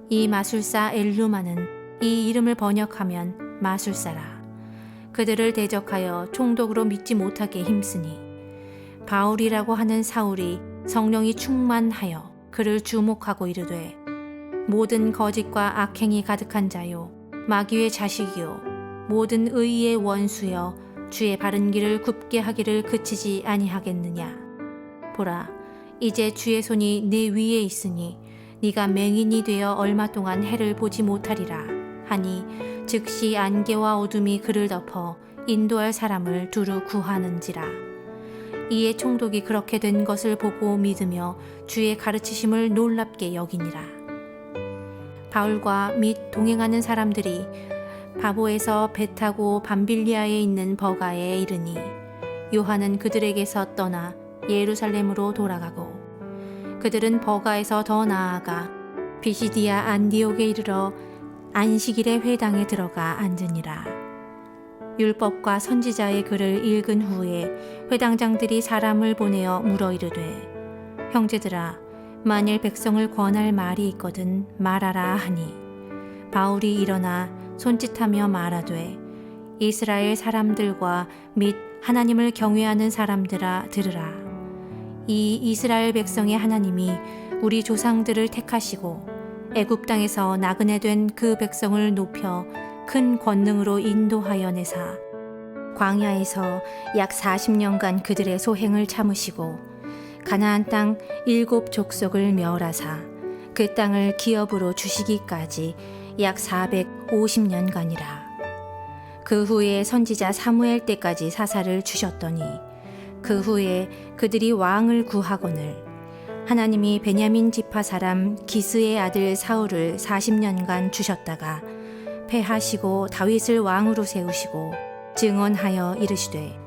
이 마술사 엘루마는 이 이름을 번역하면 마술사라. 그들을 대적하여 총독으로 믿지 못하게 힘쓰니 바울이라고 하는 사울이 성령이 충만하여 그를 주목하고 이르되 모든 거짓과 악행이 가득한 자요 마귀의 자식이요 모든 의의 원수여 주의 바른 길을 굽게 하기를 그치지 아니하겠느냐. 보라 이제 주의 손이 네 위에 있으니 네가 맹인이 되어 얼마 동안 해를 보지 못하리라 하니 즉시 안개와 어둠이 그를 덮어 인도할 사람을 두루 구하는지라. 이에 총독이 그렇게 된 것을 보고 믿으며 주의 가르치심을 놀랍게 여기니라. 바울과 및 동행하는 사람들이 바보에서 배 타고 밤빌리아에 있는 버가에 이르니 요한은 그들에게서 떠나 예루살렘으로 돌아가고 그들은 버가에서 더 나아가 비시디아 안디옥에 이르러 안식일의 회당에 들어가 앉으니라. 율법과 선지자의 글을 읽은 후에 회당장들이 사람을 보내어 물어 이르되 형제들아 만일 백성을 권할 말이 있거든 말하라 하니 바울이 일어나 손짓하며 말하되 이스라엘 사람들과 및 하나님을 경외하는 사람들아 들으라. 이 이스라엘 백성의 하나님이 우리 조상들을 택하시고 애굽 땅에서 나그네 된 그 백성을 높여 큰 권능으로 인도하여 내사 광야에서 약 40년간 그들의 소행을 참으시고 가나안 땅 7 족속을 멸하사 그 땅을 기업으로 주시기까지 약 450년간이라. 그 후에 선지자 사무엘 때까지 사사를 주셨더니 그 후에 그들이 왕을 구하거늘 하나님이 베냐민 지파 사람 기스의 아들 사울을 40년간 주셨다가 패하시고 다윗을 왕으로 세우시고 증언하여 이르시되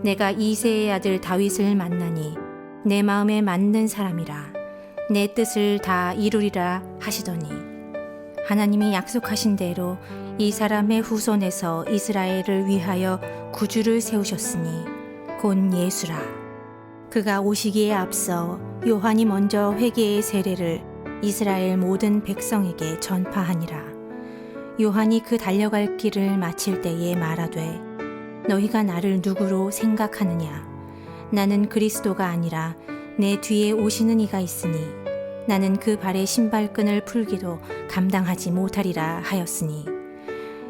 내가 이새의 아들 다윗을 만나니 내 마음에 맞는 사람이라 내 뜻을 다 이루리라 하시더니 하나님이 약속하신 대로 이 사람의 후손에서 이스라엘을 위하여 구주를 세우셨으니 곧 예수라. 그가 오시기에 앞서 요한이 먼저 회개의 세례를 이스라엘 모든 백성에게 전파하니라. 요한이 그 달려갈 길을 마칠 때에 말하되 너희가 나를 누구로 생각하느냐. 나는 그리스도가 아니라 내 뒤에 오시는 이가 있으니 나는 그 발의 신발끈을 풀기도 감당하지 못하리라 하였으니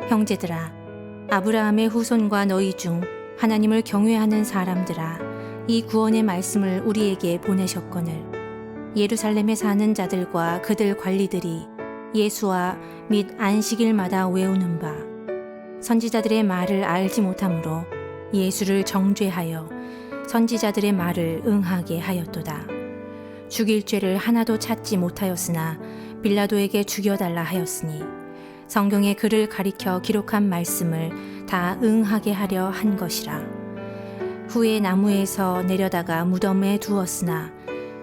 형제들아 아브라함의 후손과 너희 중 하나님을 경외하는 사람들아 이 구원의 말씀을 우리에게 보내셨거늘 예루살렘에 사는 자들과 그들 관리들이 예수와 및 안식일마다 외우는 바 선지자들의 말을 알지 못하므로 예수를 정죄하여 선지자들의 말을 응하게 하였도다. 죽일 죄를 하나도 찾지 못하였으나 빌라도에게 죽여달라 하였으니 성경에 그를 가리켜 기록한 말씀을 다 응하게 하려 한 것이라. 후에 나무에서 내려다가 무덤에 두었으나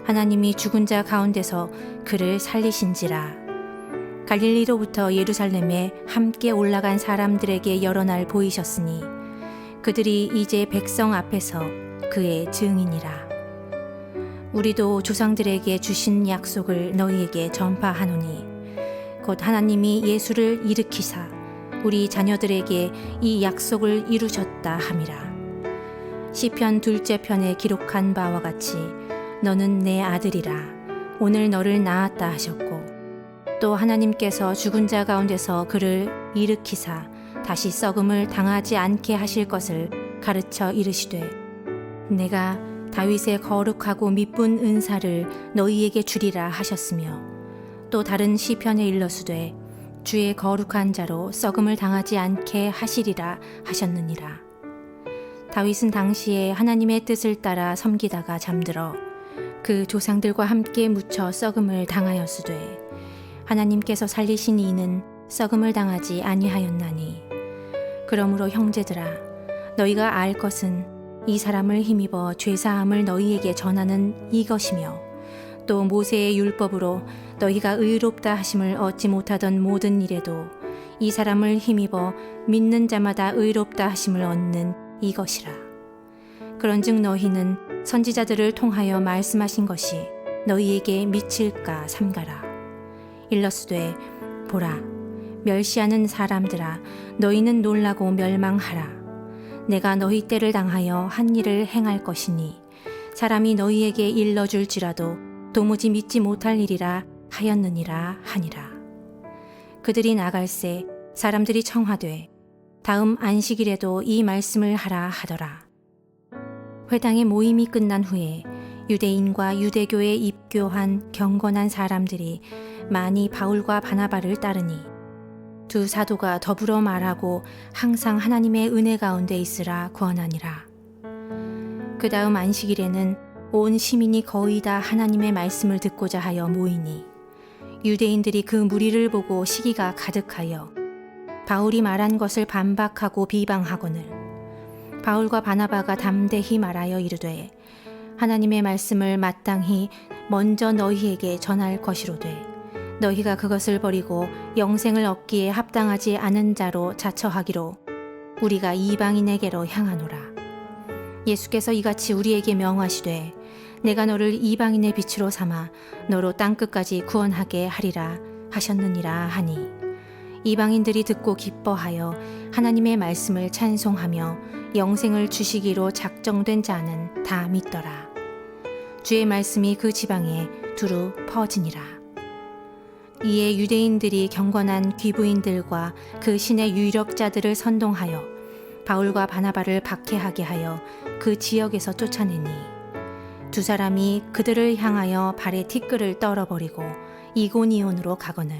하나님이 죽은 자 가운데서 그를 살리신지라. 갈릴리로부터 예루살렘에 함께 올라간 사람들에게 여러 날 보이셨으니 그들이 이제 백성 앞에서 그의 증인이라. 우리도 조상들에게 주신 약속을 너희에게 전파하노니 곧 하나님이 예수를 일으키사 우리 자녀들에게 이 약속을 이루셨다 함이라. 시편 2째 편에 기록한 바와 같이 너는 내 아들이라 오늘 너를 낳았다 하셨고, 또 하나님께서 죽은 자 가운데서 그를 일으키사 다시 썩음을 당하지 않게 하실 것을 가르쳐 이르시되 내가 다윗의 거룩하고 미쁜 은사를 너희에게 주리라 하셨으며, 또 다른 시편에 일러수되 주의 거룩한 자로 썩음을 당하지 않게 하시리라 하셨느니라. 다윗은 당시에 하나님의 뜻을 따라 섬기다가 잠들어 그 조상들과 함께 묻혀 썩음을 당하였으되 하나님께서 살리신 이는 썩음을 당하지 아니하였나니, 그러므로 형제들아 너희가 알 것은 이 사람을 힘입어 죄사함을 너희에게 전하는 이것이며, 또 모세의 율법으로 너희가 의롭다 하심을 얻지 못하던 모든 일에도 이 사람을 힘입어 믿는 자마다 의롭다 하심을 얻는 이것이라. 그런즉 너희는 선지자들을 통하여 말씀하신 것이 너희에게 미칠까 삼가라. 일러스되 보라, 멸시하는 사람들아 너희는 놀라고 멸망하라. 내가 너희 때를 당하여 한 일을 행할 것이니 사람이 너희에게 일러줄지라도 도무지 믿지 못할 일이라 하였느니라 하니라. 그들이 나갈새 사람들이 청하되 다음 안식일에도 이 말씀을 하라 하더라. 회당의 모임이 끝난 후에 유대인과 유대교에 입교한 경건한 사람들이 많이 바울과 바나바를 따르니 두 사도가 더불어 말하고 항상 하나님의 은혜 가운데 있으라 권하니라. 그 다음 안식일에는 온 시민이 거의 다 하나님의 말씀을 듣고자 하여 모이니 유대인들이 그 무리를 보고 시기가 가득하여 바울이 말한 것을 반박하고 비방하거늘 바울과 바나바가 담대히 말하여 이르되 하나님의 말씀을 마땅히 먼저 너희에게 전할 것이로되 너희가 그것을 버리고 영생을 얻기에 합당하지 않은 자로 자처하기로 우리가 이방인에게로 향하노라. 예수께서 이같이 우리에게 명하시되 내가 너를 이방인의 빛으로 삼아 너로 땅끝까지 구원하게 하리라 하셨느니라 하니, 이방인들이 듣고 기뻐하여 하나님의 말씀을 찬송하며 영생을 주시기로 작정된 자는 다 믿더라. 주의 말씀이 그 지방에 두루 퍼지니라. 이에 유대인들이 경건한 귀부인들과 그 신의 유력자들을 선동하여 바울과 바나바를 박해하게 하여 그 지역에서 쫓아내니 두 사람이 그들을 향하여 발에 티끌을 떨어버리고 이고니온으로 가거늘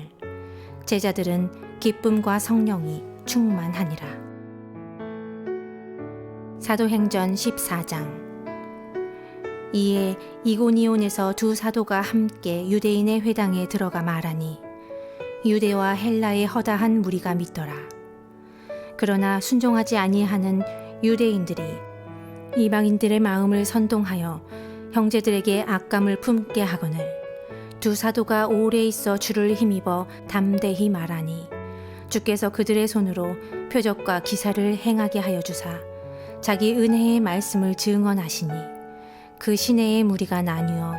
제자들은 기쁨과 성령이 충만하니라. 사도행전 14장. 이에 이고니온에서 두 사도가 함께 유대인의 회당에 들어가 말하니 유대와 헬라의 허다한 무리가 믿더라. 그러나 순종하지 아니하는 유대인들이 이방인들의 마음을 선동하여 형제들에게 악감을 품게 하거늘 두 사도가 오래 있어 주를 힘입어 담대히 말하니 주께서 그들의 손으로 표적과 기사를 행하게 하여 주사 자기 은혜의 말씀을 증언하시니 그 시내의 무리가 나뉘어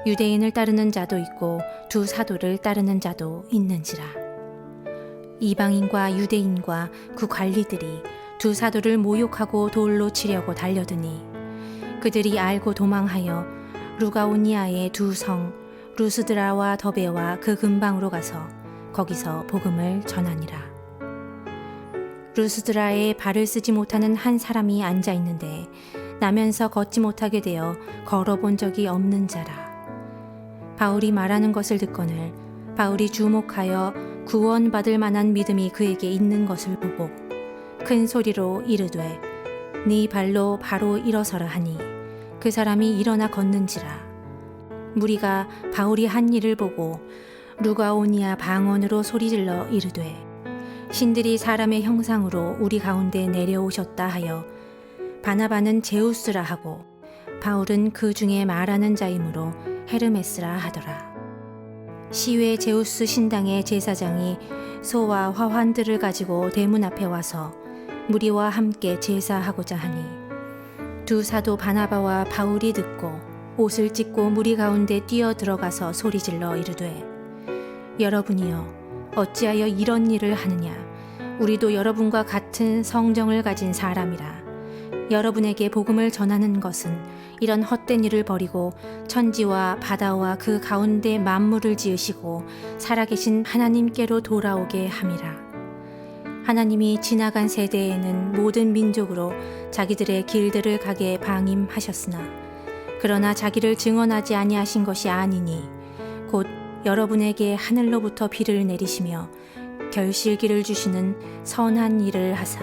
유대인을 따르는 자도 있고 두 사도를 따르는 자도 있는지라. 이방인과 유대인과 그 관리들이 두 사도를 모욕하고 돌로 치려고 달려드니 그들이 알고 도망하여 루가오니아의 두 성 루스드라와 더베와 그 근방으로 가서 거기서 복음을 전하니라. 루스드라에 발을 쓰지 못하는 한 사람이 앉아 있는데 나면서 걷지 못하게 되어 걸어본 적이 없는 자라. 바울이 말하는 것을 듣거늘 바울이 주목하여 구원받을 만한 믿음이 그에게 있는 것을 보고 큰 소리로 이르되 네 발로 바로 일어서라 하니 그 사람이 일어나 걷는지라. 무리가 바울이 한 일을 보고 루가오니아 방언으로 소리질러 이르되 신들이 사람의 형상으로 우리 가운데 내려오셨다 하여 바나바는 제우스라 하고 바울은 그 중에 말하는 자이므로 헤르메스라 하더라. 시외 제우스 신당의 제사장이 소와 화환들을 가지고 대문 앞에 와서 무리와 함께 제사하고자 하니 두 사도 바나바와 바울이 듣고 옷을 찢고 무리 가운데 뛰어 들어가서 소리질러 이르되 여러분이여 어찌하여 이런 일을 하느냐. 우리도 여러분과 같은 성정을 가진 사람이라. 여러분에게 복음을 전하는 것은 이런 헛된 일을 버리고 천지와 바다와 그 가운데 만물을 지으시고 살아계신 하나님께로 돌아오게 함이라. 하나님이 지나간 세대에는 모든 민족으로 자기들의 길들을 가게 방임하셨으나 그러나 자기를 증언하지 아니하신 것이 아니니 곧 여러분에게 하늘로부터 비를 내리시며 결실기를 주시는 선한 일을 하사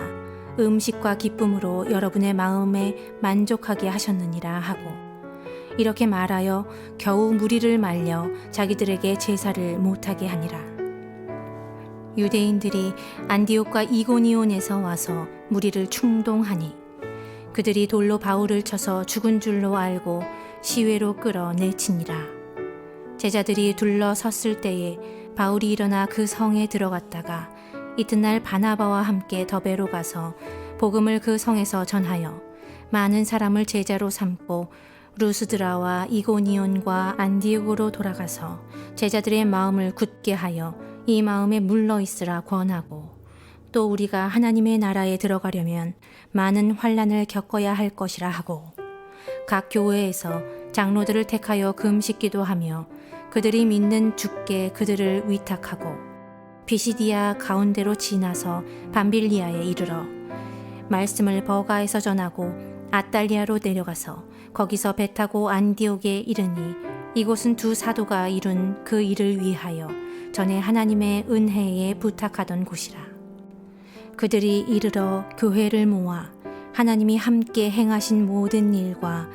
음식과 기쁨으로 여러분의 마음에 만족하게 하셨느니라 하고 이렇게 말하여 겨우 무리를 말려 자기들에게 제사를 못하게 하니라. 유대인들이 안디옥과 이고니온에서 와서 무리를 충동하니 그들이 돌로 바울을 쳐서 죽은 줄로 알고 시외로 끌어 내치니라. 제자들이 둘러섰을 때에 바울이 일어나 그 성에 들어갔다가 이튿날 바나바와 함께 더베로 가서 복음을 그 성에서 전하여 많은 사람을 제자로 삼고 루스드라와 이고니온과 안디옥으로 돌아가서 제자들의 마음을 굳게 하여 이 마음에 물러 있으라 권하고 또 우리가 하나님의 나라에 들어가려면 많은 환난을 겪어야 할 것이라 하고 각 교회에서 장로들을 택하여 금식기도 하며 그들이 믿는 주께 그들을 위탁하고 비시디아 가운데로 지나서 밤빌리아에 이르러 말씀을 버가에서 전하고 아달리아로 내려가서 거기서 배 타고 안디옥에 이르니 이곳은 두 사도가 이룬 그 일을 위하여 전에 하나님의 은혜에 부탁하던 곳이라. 그들이 이르러 교회를 모아 하나님이 함께 행하신 모든 일과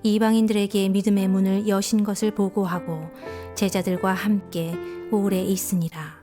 이방인들에게 믿음의 문을 여신 것을 보고하고 제자들과 함께 오래 있으니라.